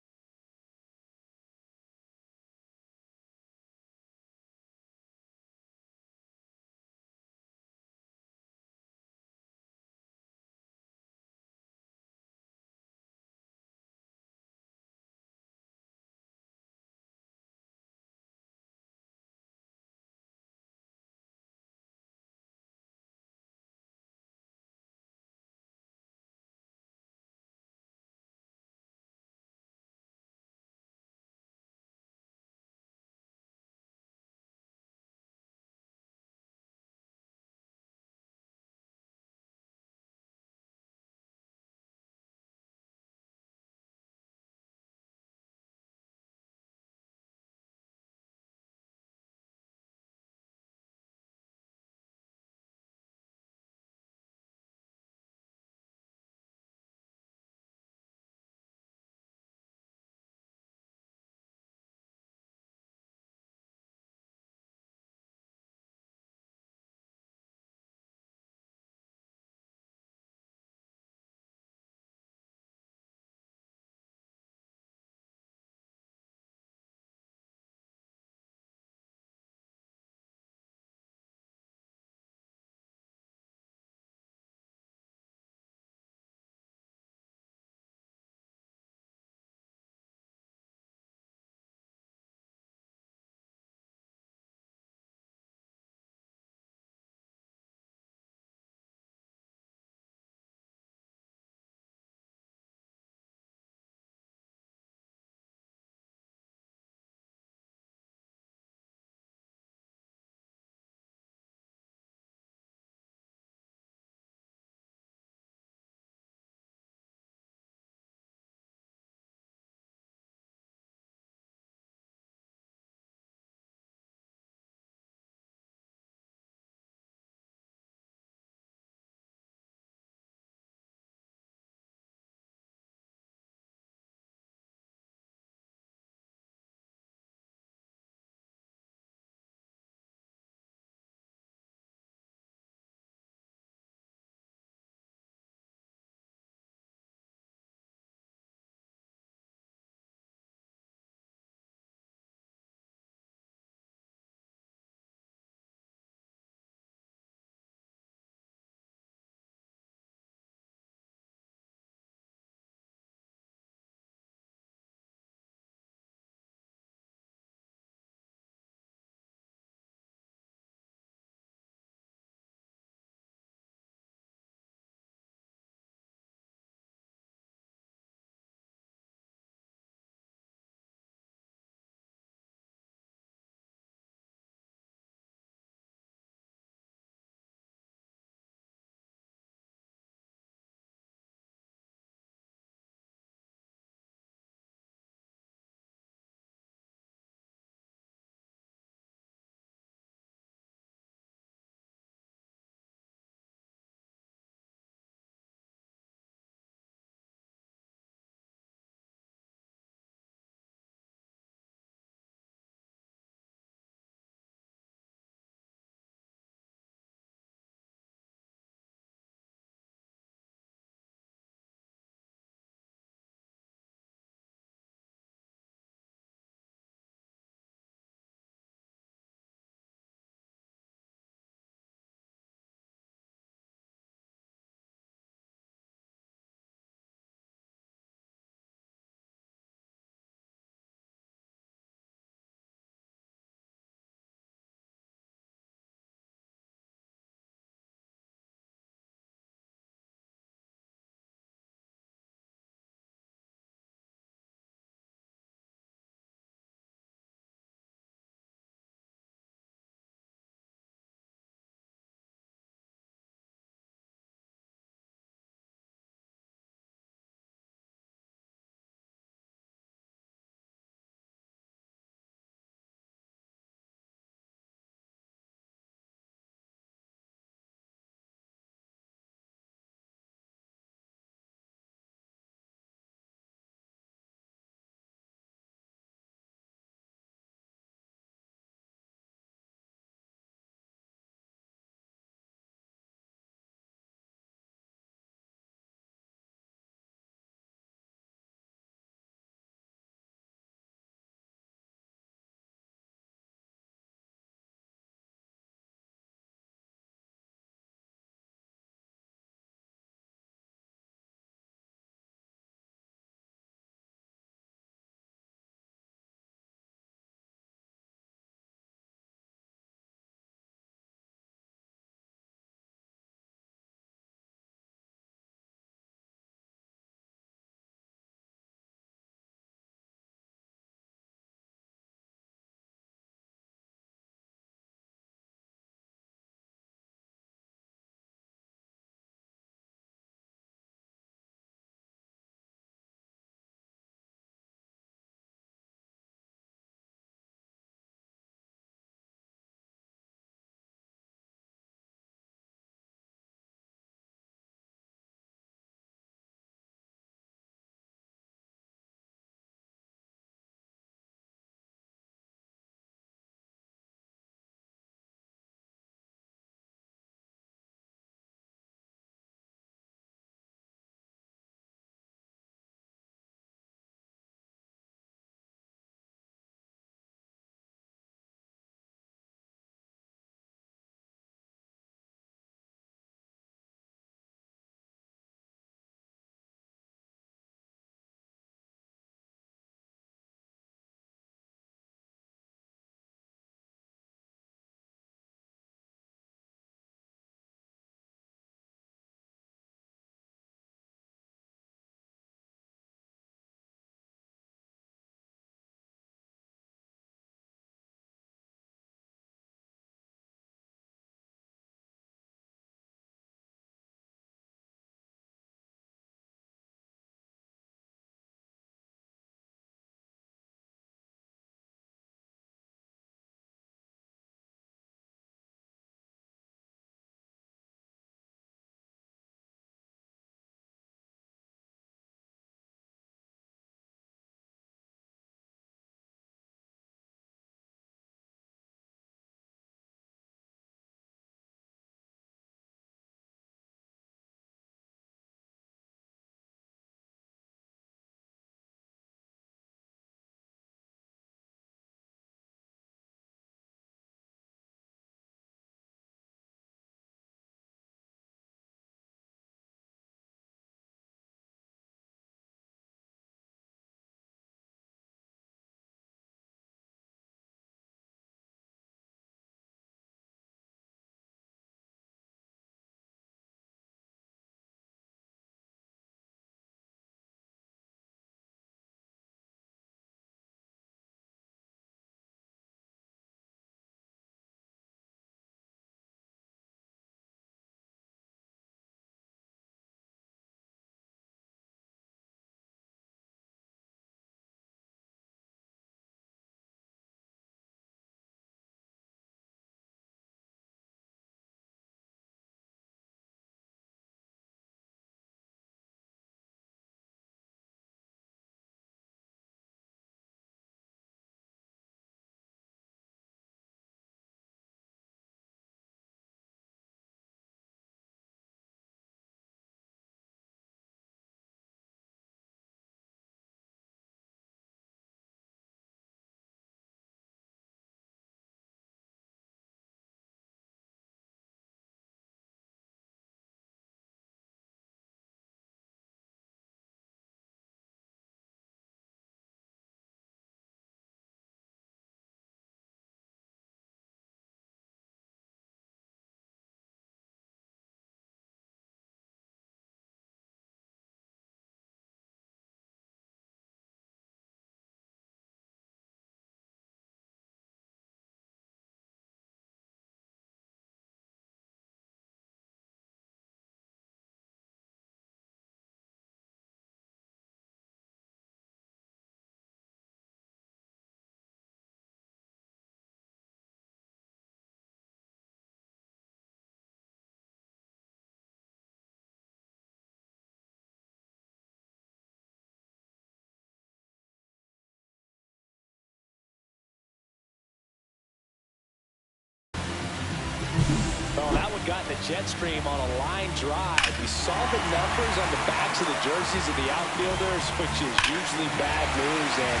Well, that one got in the jet stream on a line drive. We saw the numbers on the backs of the jerseys of the outfielders, which is usually bad news, and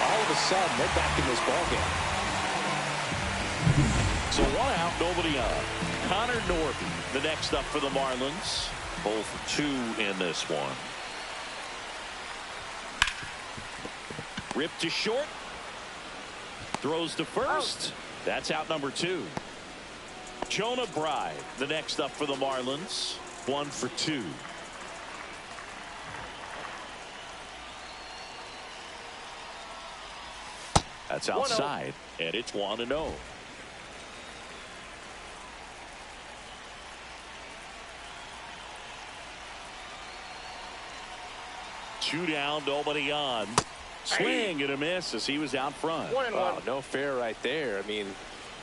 all of a sudden, they're back in this ballgame. So 1 out, nobody on. Connor Norton, the next up for the Marlins. Both 2 in this one. Ripped to short. Throws to first. That's out number 2. Jonah Bride, the next up for the Marlins. 1 for 2. That's outside, and it's 1-0. Two down, nobody on. Swing and a miss as he was out front. 1-1. Wow, no fair right there. I mean,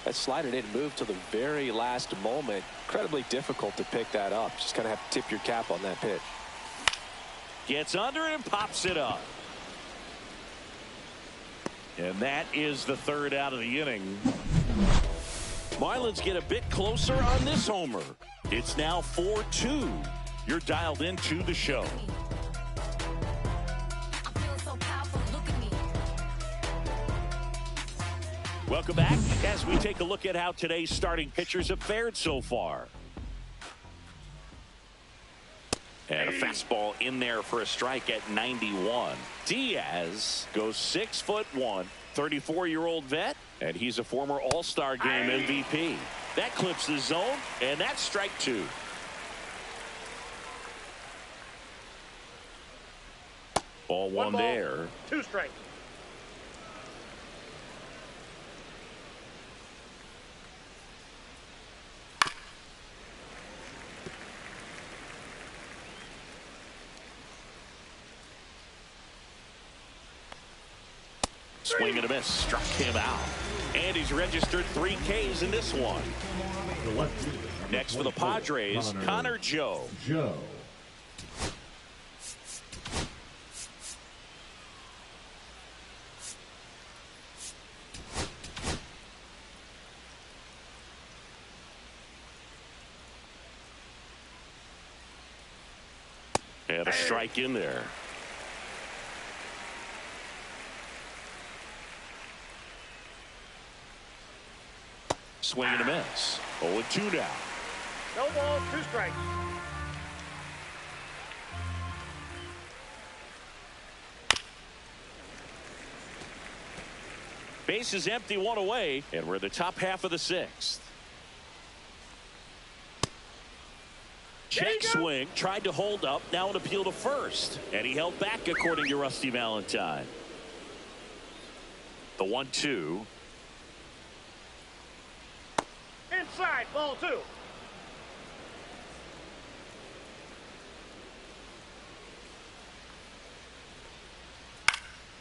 that slider didn't move till the very last moment. Incredibly difficult to pick that up. Just kind of have to tip your cap on that pitch. Gets under it and pops it up. And that is the 3rd out of the inning. Marlins get a bit closer on this homer. It's now 4-2. You're dialed into the show. Welcome back as we take a look at how today's starting pitchers have fared so far. And a fastball in there for a strike at 91. Diaz goes 6'1", 34-year-old vet, and he's a former All-Star Game MVP. That clips the zone, and that's strike 2. Ball 1 there. 2 strikes. Swing and a miss. Struck him out. And he's registered 3 Ks in this one. Next for the Padres, Connor Joe. And a strike in there. Swing and a miss. 0-2 now. No balls, 2 strikes. Base is empty, 1 away, and we're in the top half of the 6th. Check swing, tried to hold up, now an appeal to first, and he held back according to Rusty Valentine. The 1-2. Inside, ball 2.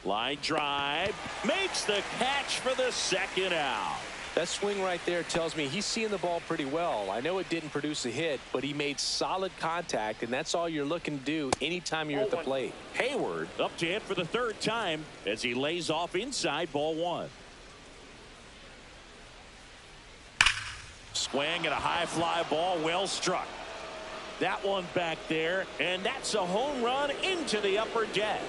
Line drive, makes the catch for the 2nd out. That swing right there tells me he's seeing the ball pretty well. I know it didn't produce a hit, but he made solid contact, and that's all you're looking to do anytime you're at the plate. Hayward up to hit for the 3rd time as he lays off inside, ball 1. Swing and a high fly ball, well struck. That one back there, and that's a home run into the upper deck.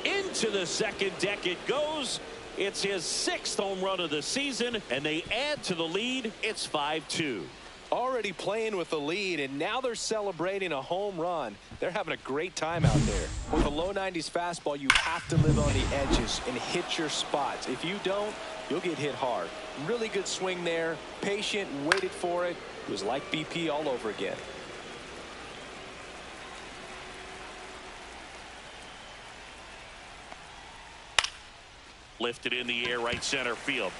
Into the 2nd deck it goes. It's his 6th home run of the season, and they add to the lead. It's 5-2. Already playing with the lead, and now they're celebrating a home run. They're having a great time out there. With a low 90s fastball, you have to live on the edges and hit your spots. If you don't, you'll get hit hard. Really good swing there. Patient, waited for it. It was like BP all over again. Lifted in the air, right center field.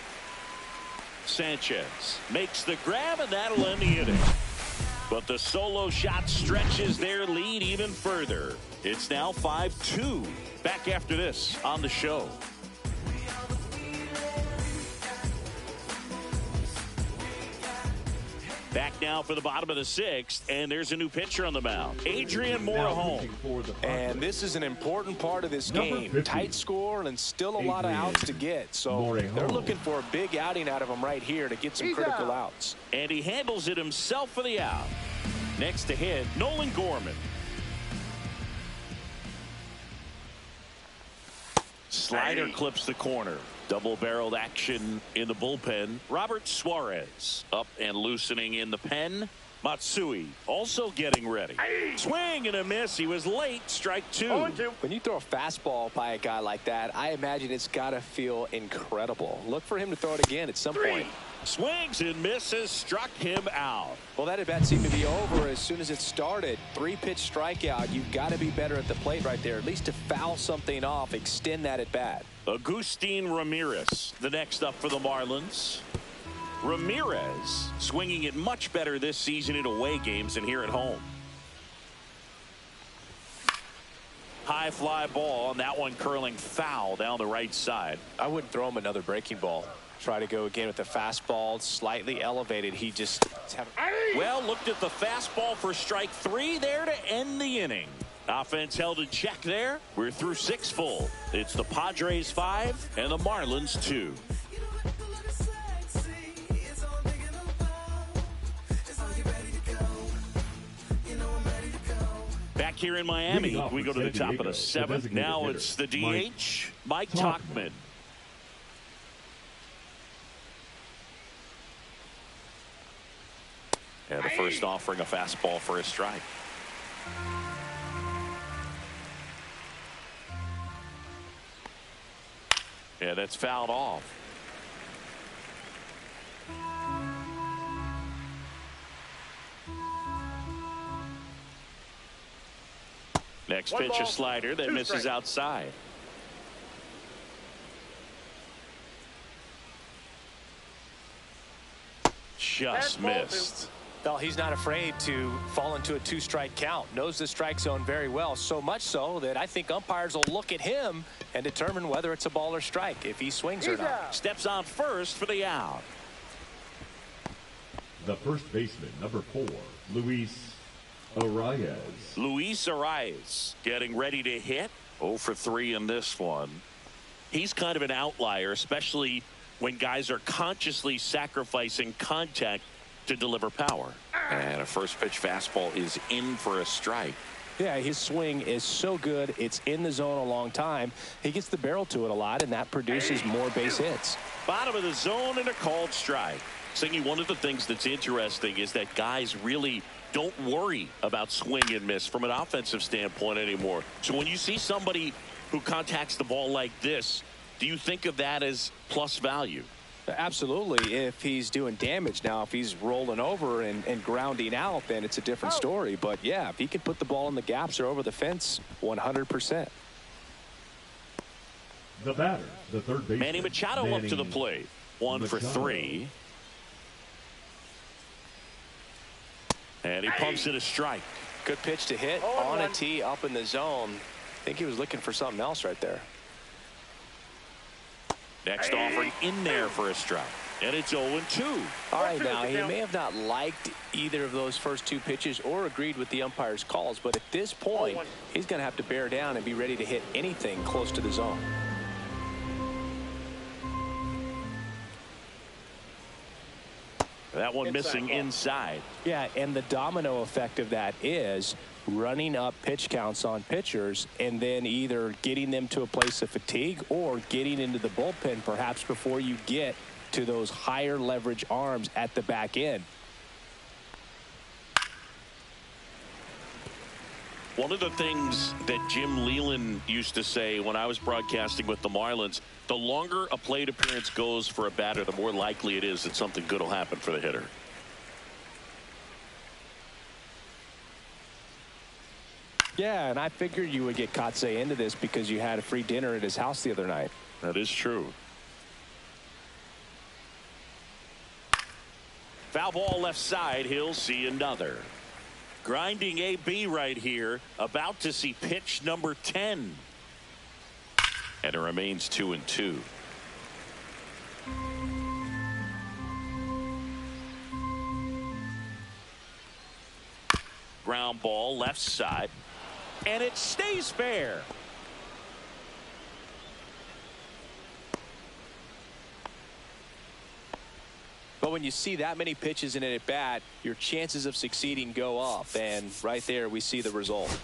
Sanchez makes the grab, and that'll end the inning. But the solo shot stretches their lead even further. It's now 5-2. Back after this on the show. Back now for the bottom of the sixth, and there's a new pitcher on the mound, Adrian Morahone. And this is an important part of this game. Tight score and still a lot of outs to get. So they're looking for a big outing out of him right here to get some critical outs. And he handles it himself for the out. Next to hit, Nolan Gorman. Slider clips the corner. Double-barreled action in the bullpen. Robert Suarez up and loosening in the pen. Matsui also getting ready. Swing and a miss. He was late. Strike two. When you throw a fastball by a guy like that, I imagine it's got to feel incredible. Look for him to throw it again at some point. Swings and misses. Struck him out. Well, that at bat seemed to be over as soon as it started. 3-pitch strikeout. You've got to be better at the plate right there. At least to foul something off, extend that at bat. Agustin Ramirez, the next up for the Marlins. Ramirez swinging it much better this season in away games than here at home. High fly ball, and that one curling foul down the right side. I wouldn't throw him another breaking ball. Try to go again with the fastball, slightly elevated. He just well looked at the fastball for strike three there to end the inning. Offense held in check there. We're through 6 full. It's the Padres 5 and the Marlins 2. Back here in Miami, we go to the top of the 7th. Now it's the DH, Mike Tauchman. And the first offering a fastball for a strike. Yeah, that's fouled off. Next pitch, a slider that misses outside. Just missed. Well, he's not afraid to fall into a 2-strike count. Knows the strike zone very well, so much so that I think umpires will look at him and determine whether it's a ball or strike, if he swings or not. Steps on first for the out. The first baseman, number 4, Luis Arias. Luis Arias getting ready to hit. 0 for 3 in this one. He's kind of an outlier, especially when guys are consciously sacrificing contact to deliver power. And a first pitch fastball is in for a strike. Yeah, his swing is so good. It's in the zone a long time. He gets the barrel to it a lot, and that produces more base hits. Bottom of the zone and a called strike. Singy, one of the things that's interesting is that guys really don't worry about swing and miss from an offensive standpoint anymore. So when you see somebody who contacts the ball like this, do you think of that as plus value? Absolutely. If he's doing damage. Now, if he's rolling over and grounding out, then it's a different story. But yeah, if he can put the ball in the gaps or over the fence, 100%. The batter, the third baseman, Manny Machado up to the plate. 1 for 3. And he pumps it a strike. Good pitch to hit on a tee up in the zone. I think he was looking for something else right there. Next offering in there for a strike. And it's 0-2. All right, now, he may have not liked either of those first 2 pitches or agreed with the umpire's calls, but at this point, he's going to have to bear down and be ready to hit anything close to the zone. That one missing inside. Yeah, and the domino effect of that is running up pitch counts on pitchers and then either getting them to a place of fatigue or getting into the bullpen perhaps before you get to those higher leverage arms at the back end. One of the things that Jim Leland used to say when I was broadcasting with the Marlins, the longer a plate appearance goes for a batter, the more likely it is that something good will happen for the hitter. Yeah, and I figured you would get Kotsay into this because you had a free dinner at his house the other night. That is true. Foul ball left side. He'll see another. Grinding AB right here. About to see pitch number 10. And it remains 2-2. Ground ball left side. And it stays fair. But when you see that many pitches in an at-bat, your chances of succeeding go up. And right there, we see the result.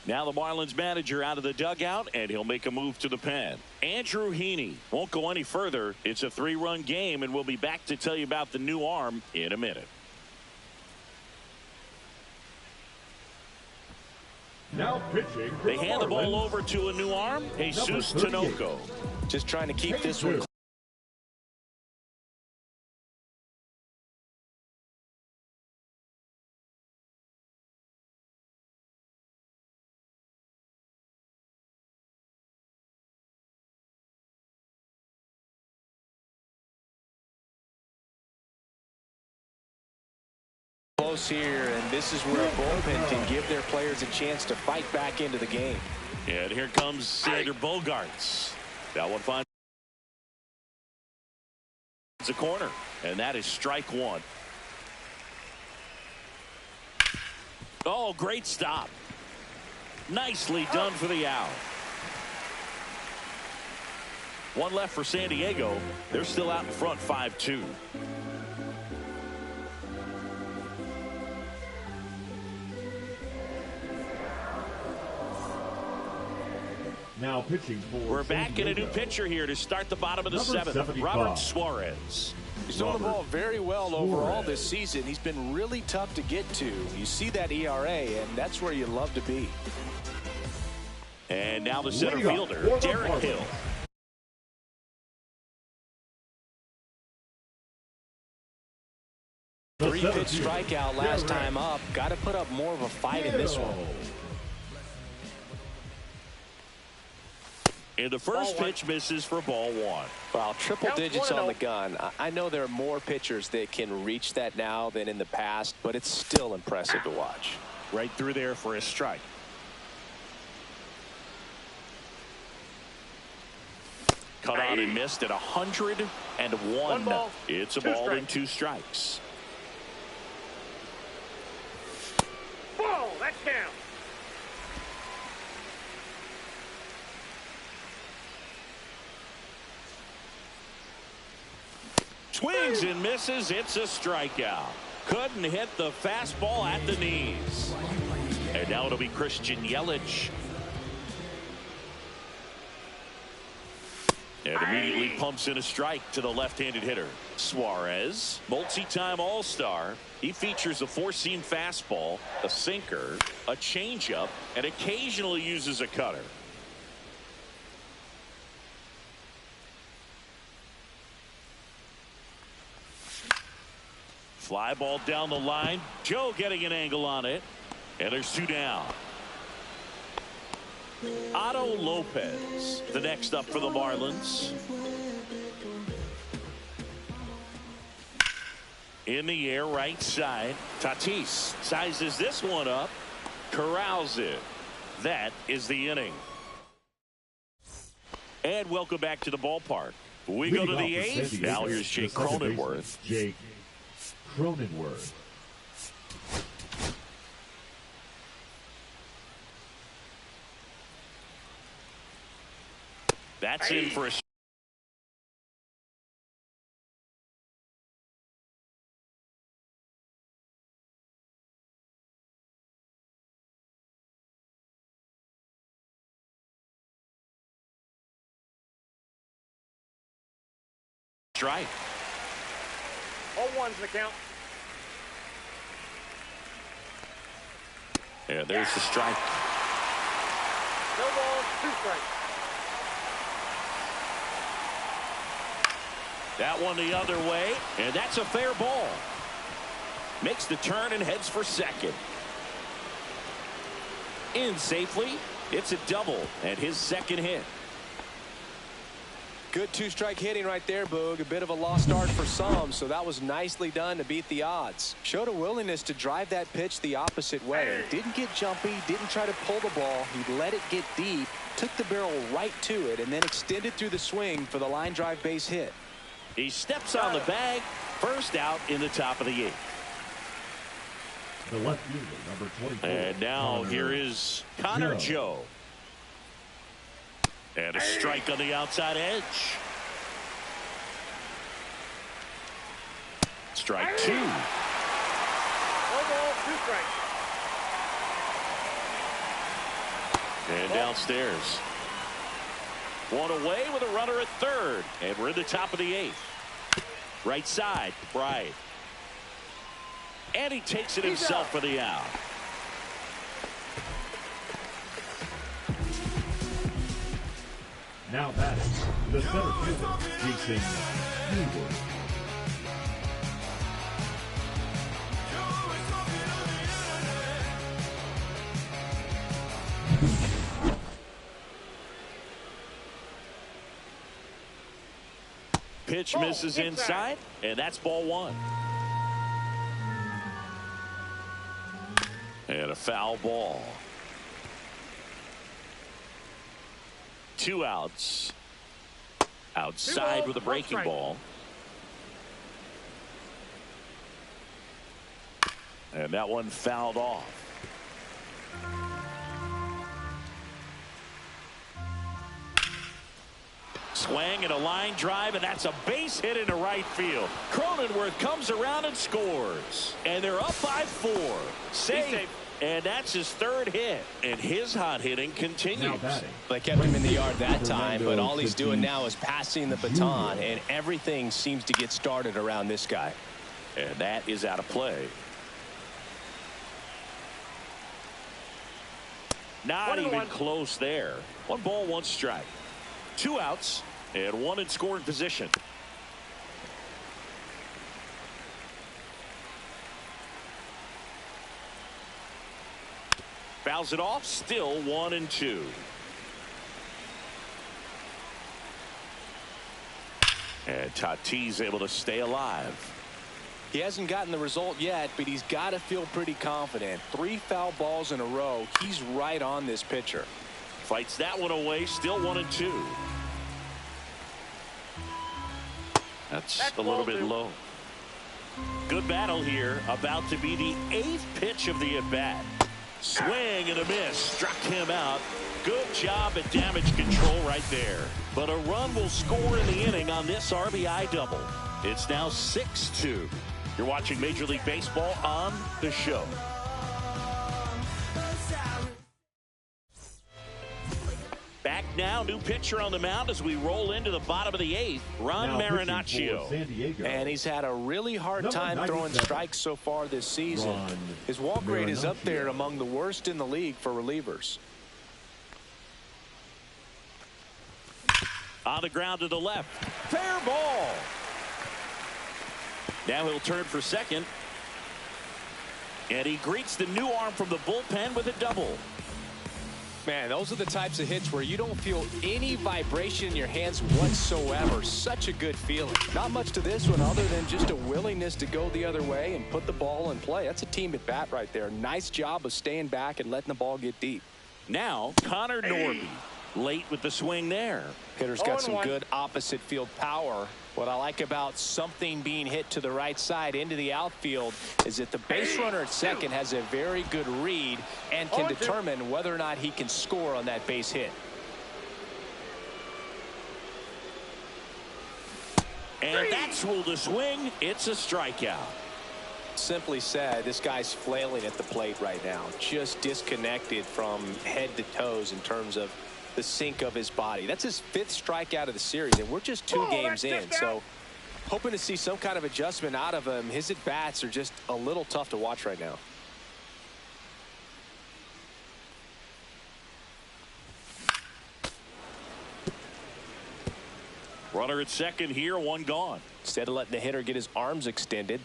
Now the Marlins manager out of the dugout, and he'll make a move to the pen. Andrew Heaney won't go any further. It's a 3-run game, and we'll be back to tell you about the new arm in a minute. Now pitching. They hand the ball over to a new arm, Jesus Tinoco. Just trying to keep this one. Close here, and this is where a bullpen can give their players a chance to fight back into the game. And here comes Sander Bogarts. That one finds a corner, and that is strike one. Oh, great stop. Nicely done for the out. One left for San Diego. They're still out in front 5-2. Now pitching for We're back in a new pitcher here to start the bottom of the seventh. Robert Suarez. He's throwing the ball very well overall this season. He's been really tough to get to. You see that ERA, and that's where you love to be. And now the center fielder, Derek Hill. Three-pitch strikeout last time up. Got to put up more of a fight in this one. And the first pitch misses for ball one. Well, triple digits on the gun. I know there are more pitchers that can reach that now than in the past, but it's still impressive to watch. Right through there for a strike. Cut on and missed at 101. It's a ball and 2 strikes. Ball, that's down. Swings and misses. It's a strikeout. Couldn't hit the fastball at the knees. And now it'll be Christian Yelich. And immediately pumps in a strike to the left-handed hitter. Suarez, multi-time All-Star. He features a 4-seam fastball, a sinker, a changeup, and occasionally uses a cutter. Fly ball down the line. Joe getting an angle on it. And there's 2 down. Otto Lopez, the next up for the Marlins. In the air, right side. Tatis sizes this one up. Corrals it. That is the inning. And welcome back to the ballpark. We go to the 8th. Now here's Jake Cronenworth. Jake Cronenworth. That's in for a strike. 0-1's the count. Yeah, there's the strike. No balls, 2 strikes. That one the other way, and that's a fair ball. Makes the turn and heads for second. In safely. It's a double and his second hit. Good 2-strike hitting right there, Boog. A bit of a lost start for some, so that was nicely done to beat the odds. Showed a willingness to drive that pitch the opposite way. Didn't get jumpy, didn't try to pull the ball. He let it get deep, took the barrel right to it, and then extended through the swing for the line drive base hit. He steps on the bag. First out in the top of the 8th. The left fielder, number 24. And now here is Connor Joe. And a strike on the outside edge. Strike two. No ball, 2 strikes. And downstairs. One away with a runner at third. And we're in the top of the 8th. Right side, Bright. And he takes it himself for the out. Now batting, the center fielder, Jason Hayward. Pitch misses inside, and that's ball 1. And a foul ball. 2 outs. Outside with a breaking ball. And that one fouled off. Swing and a line drive, and that's a base hit into right field. Cronenworth comes around and scores. And they're up by 4. Safe. And that's his 3rd hit. And his hot hitting continues. They kept him in the yard that time, but all he's doing now is passing the baton, and everything seems to get started around this guy. And that is out of play. Not even close there. 1 ball, 1 strike. 2 outs and 1 in scoring position. Fouls it off. Still 1-2. And Tatis able to stay alive. He hasn't gotten the result yet, but he's got to feel pretty confident. 3 foul balls in a row. He's right on this pitcher. Fights that one away. Still 1-2. That's a little bit low. Good battle here. About to be the 8th pitch of the at-bat. Swing and a miss. Struck him out. Good job at damage control right there. But a run will score in the inning on this RBI double. It's now 6-2. You're watching Major League Baseball on The Show. Back now, new pitcher on the mound as we roll into the bottom of the 8th, Ron Marinaccio. And he's had a really hard time throwing strikes so far this season. His walk rate is up there among the worst in the league for relievers. On the ground to the left. Fair ball. Now he'll turn for second. And he greets the new arm from the bullpen with a double. Man, those are the types of hits where you don't feel any vibration in your hands whatsoever. Such a good feeling. Not much to this one other than just a willingness to go the other way and put the ball in play. That's a team at bat right there. Nice job of staying back and letting the ball get deep. Now, Connor Norby. Late with the swing there. Hitter's got some good opposite field power. What I like about something being hit to the right side into the outfield is that the base runner at second has a very good read and can determine whether or not he can score on that base hit. And that's ruled a swing. It's a strikeout. Simply said, this guy's flailing at the plate right now. Just disconnected from head to toes in terms of the sink of his body. That's his 5th strikeout of the series, and we're just 2 games in. So hoping to see some kind of adjustment out of him. His at-bats are just a little tough to watch right now. Runner at second here, 1 gone. Instead of letting the hitter get his arms extended,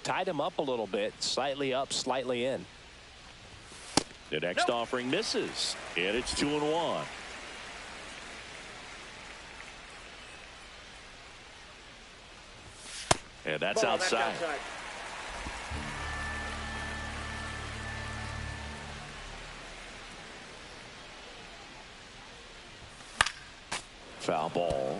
tied him up a little bit, slightly up, slightly in. The next offering misses, and it's 2-1. And that's outside. Foul ball.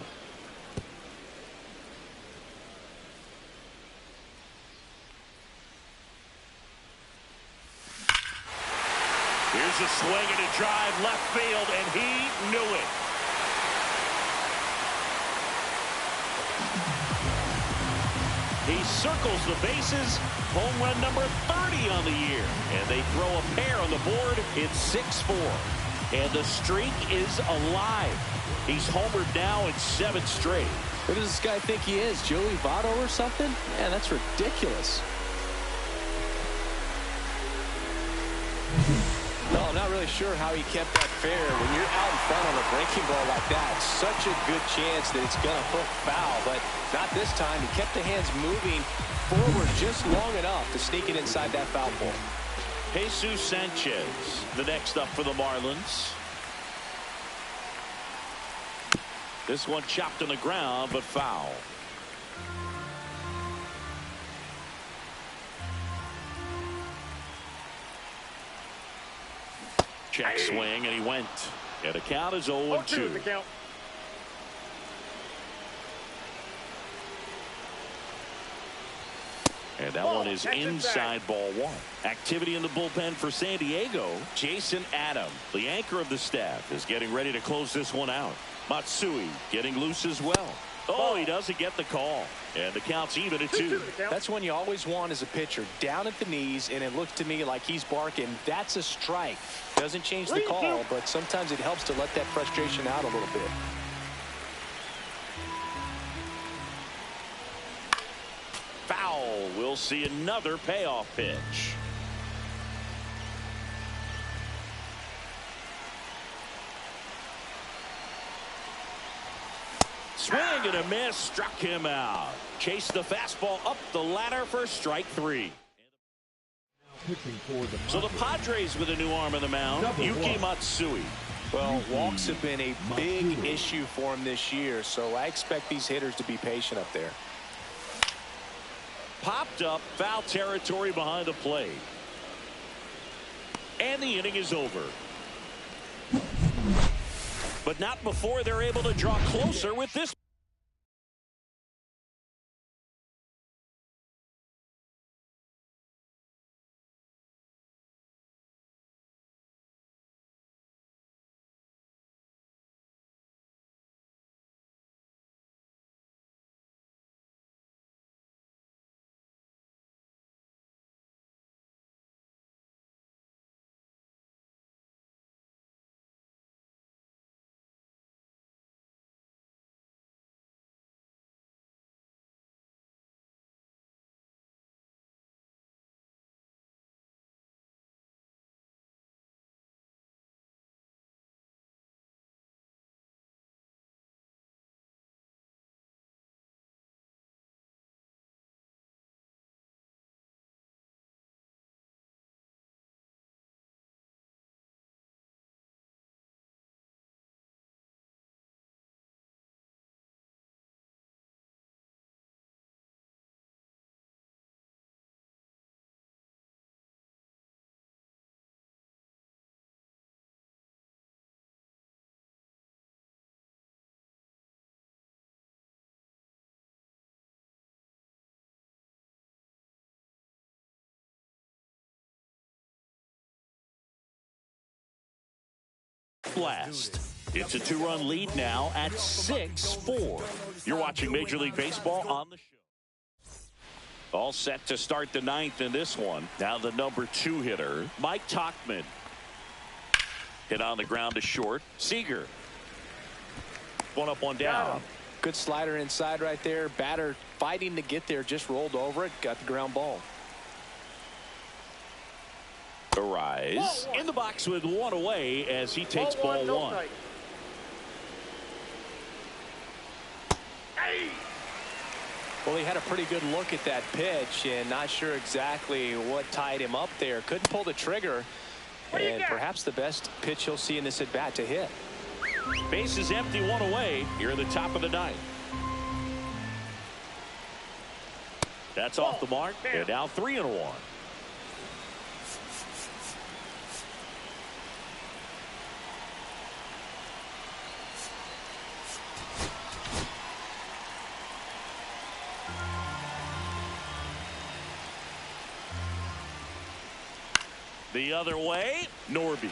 There's a swing and a drive left field, and he knew it. He circles the bases. Home run number 30 on the year. And they throw a pair on the board. It's 6-4. And the streak is alive. He's homered now in 7 straight. Who does this guy think he is, Joey Votto or something? Man, that's ridiculous. No, I'm not really sure how he kept that fair. When you're out in front on a breaking ball like that, such a good chance that it's going to hook foul. But not this time. He kept the hands moving forward just long enough to sneak it inside that foul pole. Jesus Sanchez, the next up for the Marlins. This one chopped on the ground, but foul. Check swing, and he went. And the count is 0-2. And that one is inside ball 1. Activity in the bullpen for San Diego. Jason Adam, the anchor of the staff, is getting ready to close this one out. Matsui getting loose as well. Oh, he doesn't get the call. And the count's even at 2. That's one you always want as a pitcher. Down at the knees, and it looked to me like he's barking. That's a strike. Doesn't change the call, but sometimes it helps to let that frustration out a little bit. Foul. We'll see another payoff pitch. Swing and a miss, struck him out. Chased the fastball up the ladder for strike 3. So the Padres with a new arm on the mound, Yuki Matsui. Well, walks have been a big issue for him this year, so I expect these hitters to be patient up there. Popped up, foul territory behind the plate. And the inning is over. But not before they're able to draw closer with this. Last. It's a 2-run lead now at 6-4. You're watching Major League Baseball on the show. All set to start the 9th in this one. Now the number 2 hitter, Mike Tauchman. Hit on the ground to short. Seager. One up, one down. Good slider inside right there. Batter fighting to get there. Just rolled over it. Got the ground ball. Arise in the box with 1 away as he takes ball 1. Well, he had a pretty good look at that pitch and not sure exactly what tied him up there. Couldn't pull the trigger, and perhaps the best pitch he'll see in this at bat to hit. Base is empty, 1 away here in the top of the 9th. That's off the mark, and now 3-1. The other way, Norby.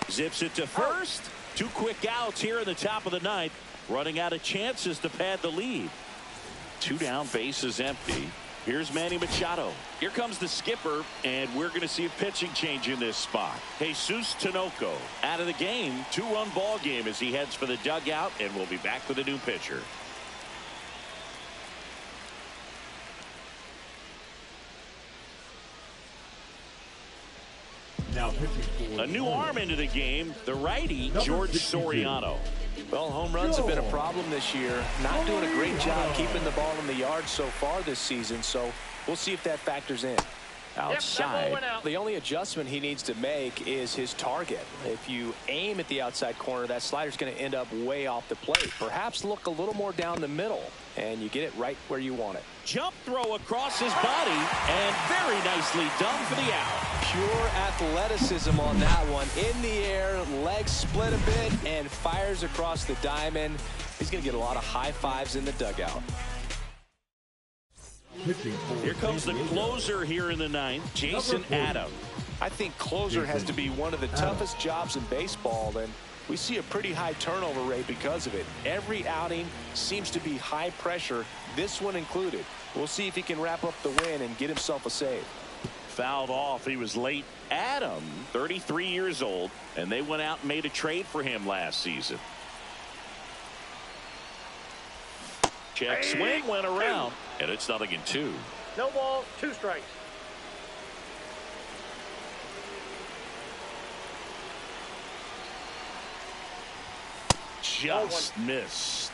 Zips it to first. 2 quick outs here in the top of the ninth. Running out of chances to pad the lead. 2 down, bases empty. Here's Manny Machado. Here comes the skipper, and we're going to see a pitching change in this spot. Jesus Tinoco out of the game. 2-run ball game as he heads for the dugout, and we'll be back with a new pitcher. Now pitching for a new arm into the game, the righty, George Soriano. Well, home runs have been a problem this year. Not doing a great job keeping the ball in the yard so far this season, so we'll see if that factors in. Outside. The only adjustment he needs to make is his target. If you aim at the outside corner, that slider's going to end up way off the plate. Perhaps look a little more down the middle, and you get it right where you want it. Jump throw across his body, and very nicely done for the out. Pure athleticism on that one. In the air, legs split a bit, and fires across the diamond. He's going to get a lot of high fives in the dugout. Here comes the closer here in the ninth, Jason Adam. I think closer has to be one of the toughest jobs in baseball, and we see a pretty high turnover rate because of it. Every outing seems to be high pressure, this one included. We'll see if he can wrap up the win and get himself a save. Fouled off. He was late. Adam, 33 years old, and they went out and made a trade for him last season. Check swing went around, and it's 0-2. No balls, 2 strikes. Just missed.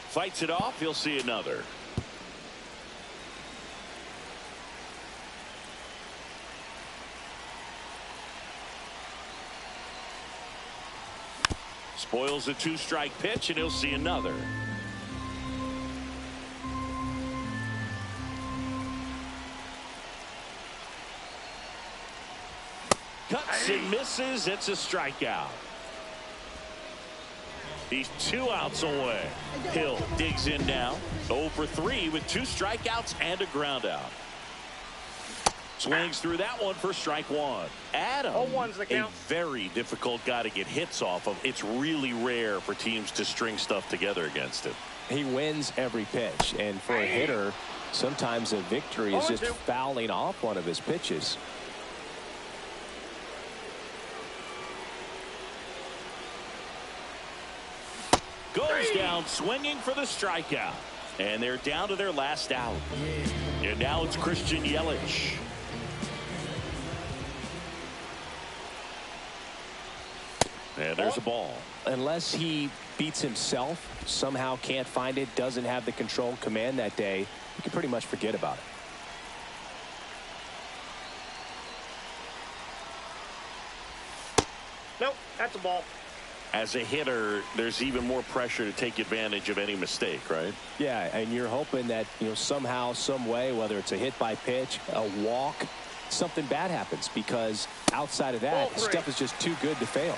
Fights it off. He'll see another. Spoils a 2-strike pitch, and he'll see another. Cuts and misses. It's a strikeout. He's 2 outs away. Hill digs in now. 0 for 3 with 2 strikeouts and a ground out. Swings through that one for strike 1. Adam, a very difficult guy to get hits off of. It's really rare for teams to string stuff together against him. He wins every pitch, and for a hitter, sometimes a victory is just fouling off one of his pitches. Goes down swinging for the strikeout. And they're down to their last out. And now it's Christian Yelich. And there's a ball. Unless he beats himself, somehow can't find it, doesn't have the control command that day, you can pretty much forget about it. Nope, that's a ball. As a hitter, there's even more pressure to take advantage of any mistake, right? Yeah, and you're hoping that, somehow, some way, whether it's a hit by pitch, a walk, something bad happens, because outside of that, stuff is just too good to fail.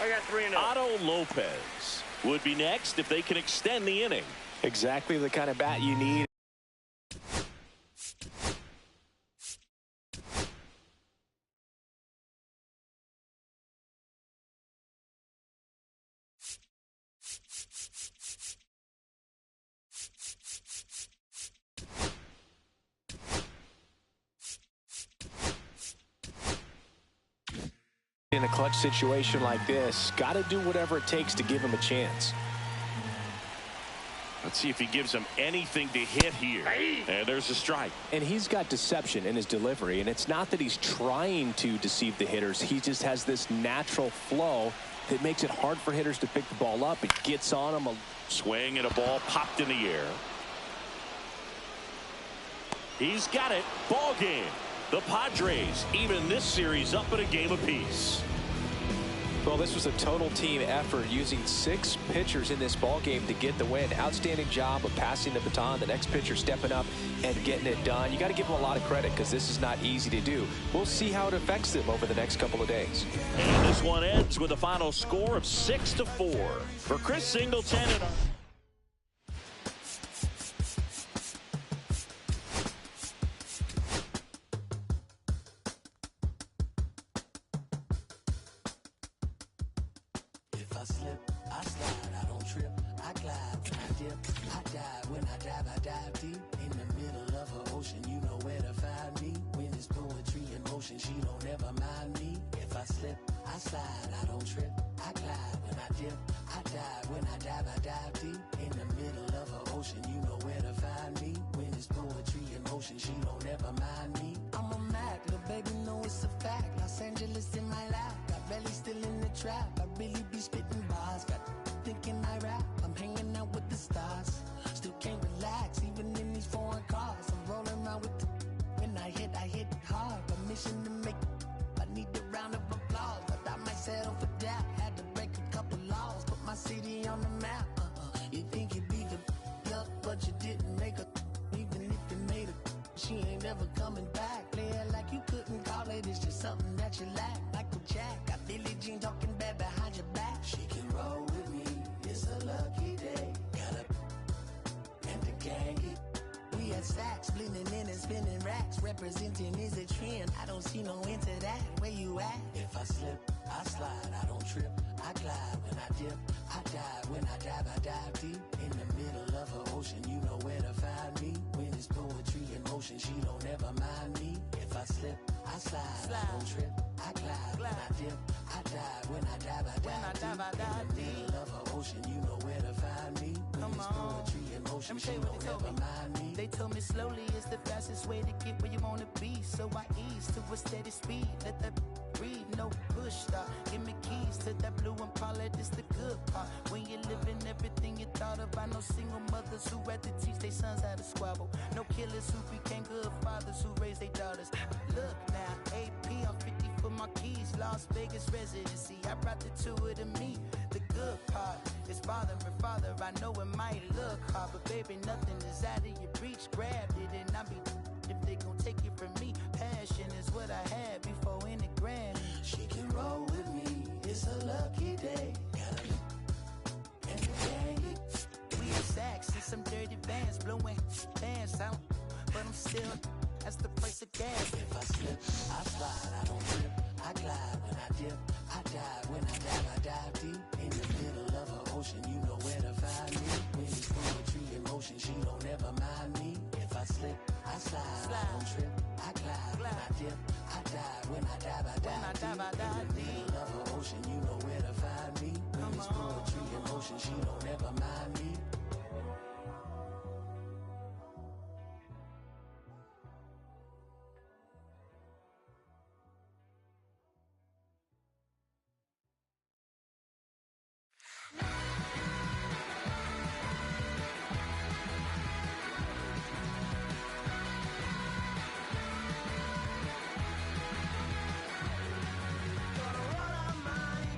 I got 3-0. Otto Lopez would be next if they can extend the inning. Exactly the kind of bat you need. In a clutch situation like this, got to do whatever it takes to give him a chance. Let's see if he gives him anything to hit here. And there's a strike. And he's got deception in his delivery, and it's not that he's trying to deceive the hitters. He just has this natural flow that makes it hard for hitters to pick the ball up. It gets on them. Swing and a ball popped in the air. He's got it. Ball game. The Padres even this series up at a game apiece. Well, this was a total team effort, using 6 pitchers in this ball game to get the win. Outstanding job of passing the baton. The next pitcher stepping up and getting it done. You got to give him a lot of credit because this is not easy to do. We'll see how it affects him over the next couple of days. And this one ends with a final score of 6-4 for Chris Singleton. If I slip, I slide, I don't trip, I glide, when I dip, I dive, when I dive deep, in the middle of an ocean, you know where to find me, when it's poetry in motion, she don't ever mind me, if I slip, I slide, I don't trip, I glide, when I dip, I dive, when I dive deep, in the middle of an ocean, you know where to find me, when it's poetry in motion, she don't ever mind me, I'm a Mac, little baby know it's a fact, Los Angeles in my lap, got belly still in the trap, I really be spitting bars, got thinking I rap, I'm hanging out with the stars, still can't relax, even in these foreign cars, I'm rolling around with the, when I hit hard, permission to make, I need a round of applause, but I might settle for that, had to break a couple laws, put my city on the map, you think you beat the up, but you didn't make a, even if you made a, she ain't never coming back, play it like you couldn't call it, it's just something that you lack, Michael Jack, got Billie Jean talking bad behind your back, she can roll with me, it's a lucky day, got a, and the gang, we at Saks, blending in and spinning racks, representing is a trend, I don't see no end to that, where you at? If I slip, I slide, I don't trip, I glide, when I dip, I dive, when I dive deep, in the middle of an ocean, you know where to find me, when it's poetry in motion, she don't ever mind me, if I slip, I slide, I don't trip, I glide, when I dip, I dive, when I dive deep, in the middle of an ocean, you know where to find me, when it's poetry in motion, she don't ever mind me. They told me slowly is the fastest way to get where you wanna be, so I ease to a steady speed, let that breathe, no push stop, give me keys to that blue Impala, this the good part, when you're living everything you thought of, I know single mothers who had to teach their sons how to squabble, no killers who became good fathers who raised their daughters, look now, AP, I'm 50 for my keys, Las Vegas residency, I brought the two of to me, the good part is father and father, I know it might look hard, but baby nothing is out of your reach, grabbed it and I be if they gon' take it from me, passion is what I had before in the grand. She can roll with me, it's a lucky day, got a, and the gang, we in Saks and some dirty vans, blowing fans out, but I'm still, that's the price of gas. If I slip, I slide, I don't trip, I glide, when I dip, I dive, when I dive deep, in the middle of an ocean, you know where to find me, when it's poetry in motion, she don't ever mind me, if I slip, I slide, I don't trip, I glide, when I dip, I dive, when I dive deep, in the middle of an ocean, you know where to find me, when it's poetry in motion, she don't ever mind me.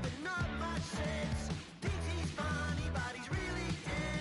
But not much sense. Thinks he's funny, but he's really dead.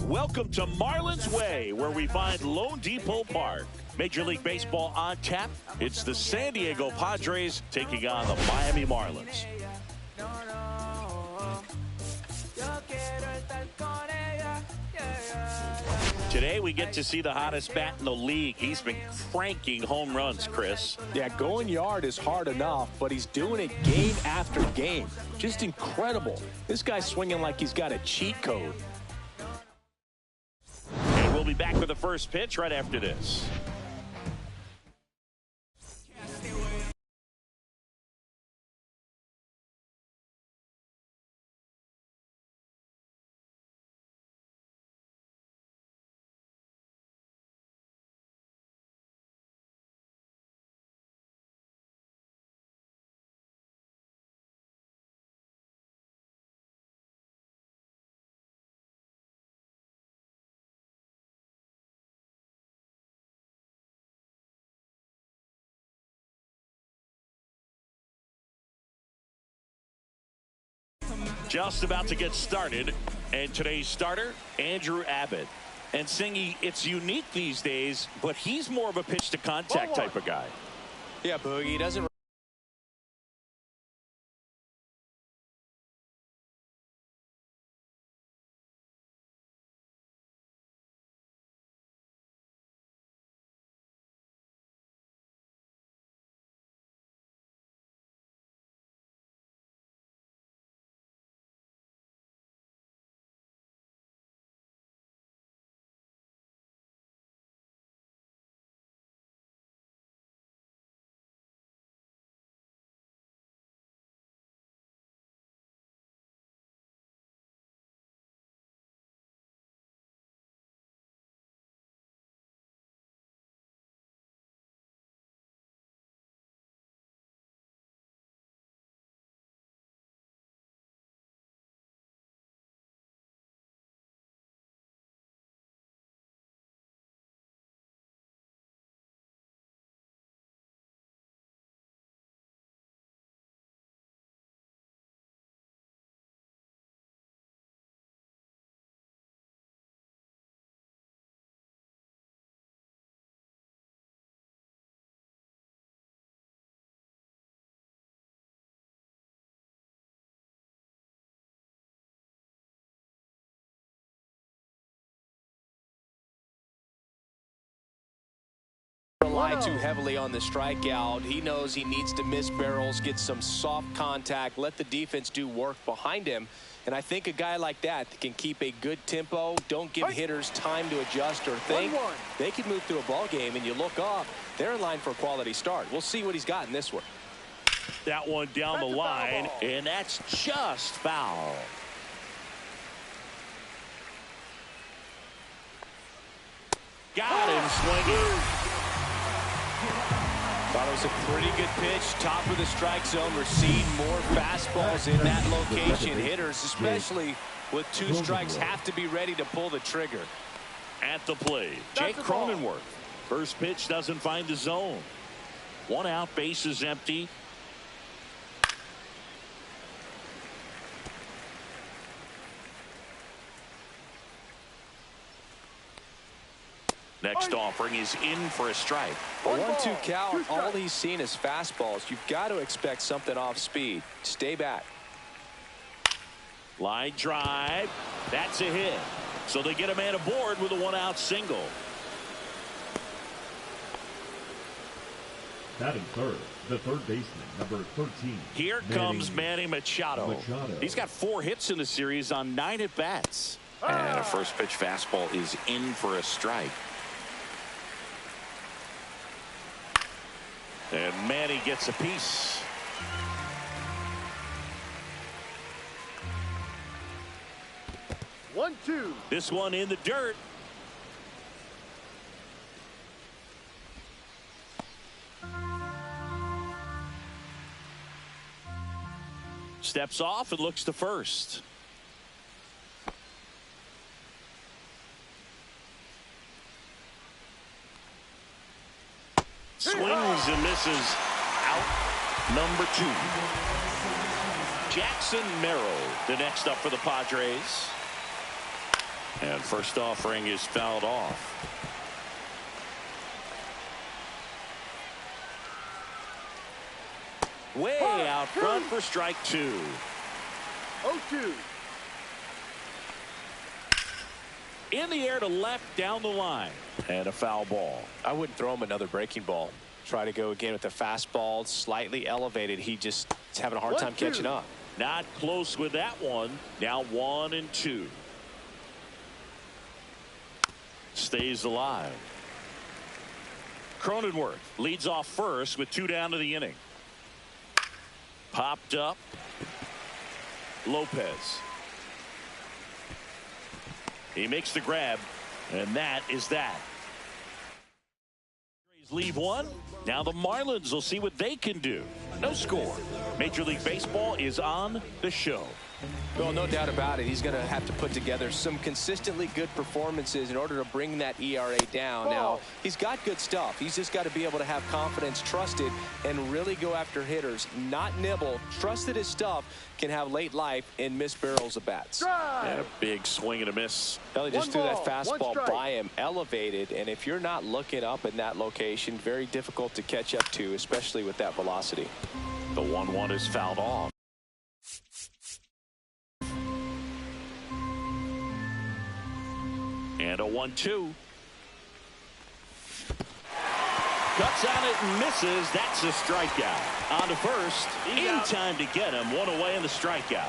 Welcome to Marlins Way, where we find Lone Depot Park. Major League Baseball on tap. It's the San Diego Padres taking on the Miami Marlins. Today we get to see the hottest bat in the league. He's been cranking home runs, Chris. Yeah, going yard is hard enough, but he's doing it game after game. Just incredible. This guy's swinging like he's got a cheat code. And we'll be back with the first pitch right after this. Just about to get started, and today's starter, Andrew Abbott. And Singy, it's unique these days, but he's more of a pitch to contact type of guy. Yeah, Boogie doesn't. Rely too heavily on the strikeout. He knows he needs to miss barrels, get some soft contact, let the defense do work behind him. And I think a guy like that can keep a good tempo, don't give hitters time to adjust or think. They could move through a ball game, and you look up, they're in line for a quality start. We'll see what he's got in this one. That one down the line, and that's just foul. Got him swinging. Thought it was a pretty good pitch. Top of the strike zone. We're seeing more fastballs in that location. Hitters, especially with two strikes, have to be ready to pull the trigger. At the plate, Jake Cronenworth. First pitch doesn't find the zone. One out, base is empty. Next offering is in for a strike. A 1-2 count, all he's seen is fastballs. You've got to expect something off speed. Stay back. Line drive. That's a hit. So they get a man aboard with a one-out single. Batting third, the third baseman, number 13. Here comes Manny Machado. He's got 4 hits in the series on 9 at-bats. And a first pitch fastball is in for a strike. And Manny gets a piece. One, two. This one in the dirt. Steps off and looks to first. Swings and misses. Out number 2. Jackson Merrill, the next up for the Padres. And first offering is fouled off. Way out front for strike 2. 0-2. In the air to left down the line. And a foul ball. I wouldn't throw him another breaking ball. Try to go again with the fastball, slightly elevated. He just is having a hard time catching up. Not close with that one. Now 1-2. Stays alive. Cronenworth leads off first with 2 down to the inning. Popped up. Lopez. He makes the grab, and that is that. Leave one. Now the Marlins will see what they can do. No score. Major League Baseball is on the show. Well, no doubt about it. He's going to have to put together some consistently good performances in order to bring that ERA down. Now, he's got good stuff. He's just got to be able to have confidence, trust it, and really go after hitters. Not nibble. Trust that his stuff can have late life and miss barrels of bats. And a big swing and a miss. Well, he just threw that fastball by him, elevated, and if you're not looking up in that location, very difficult to catch up to, especially with that velocity. The 1-1 is fouled off. And a 1-2. Cuts on it and misses. That's a strikeout. On to first. In time to get him. One away in the strikeout.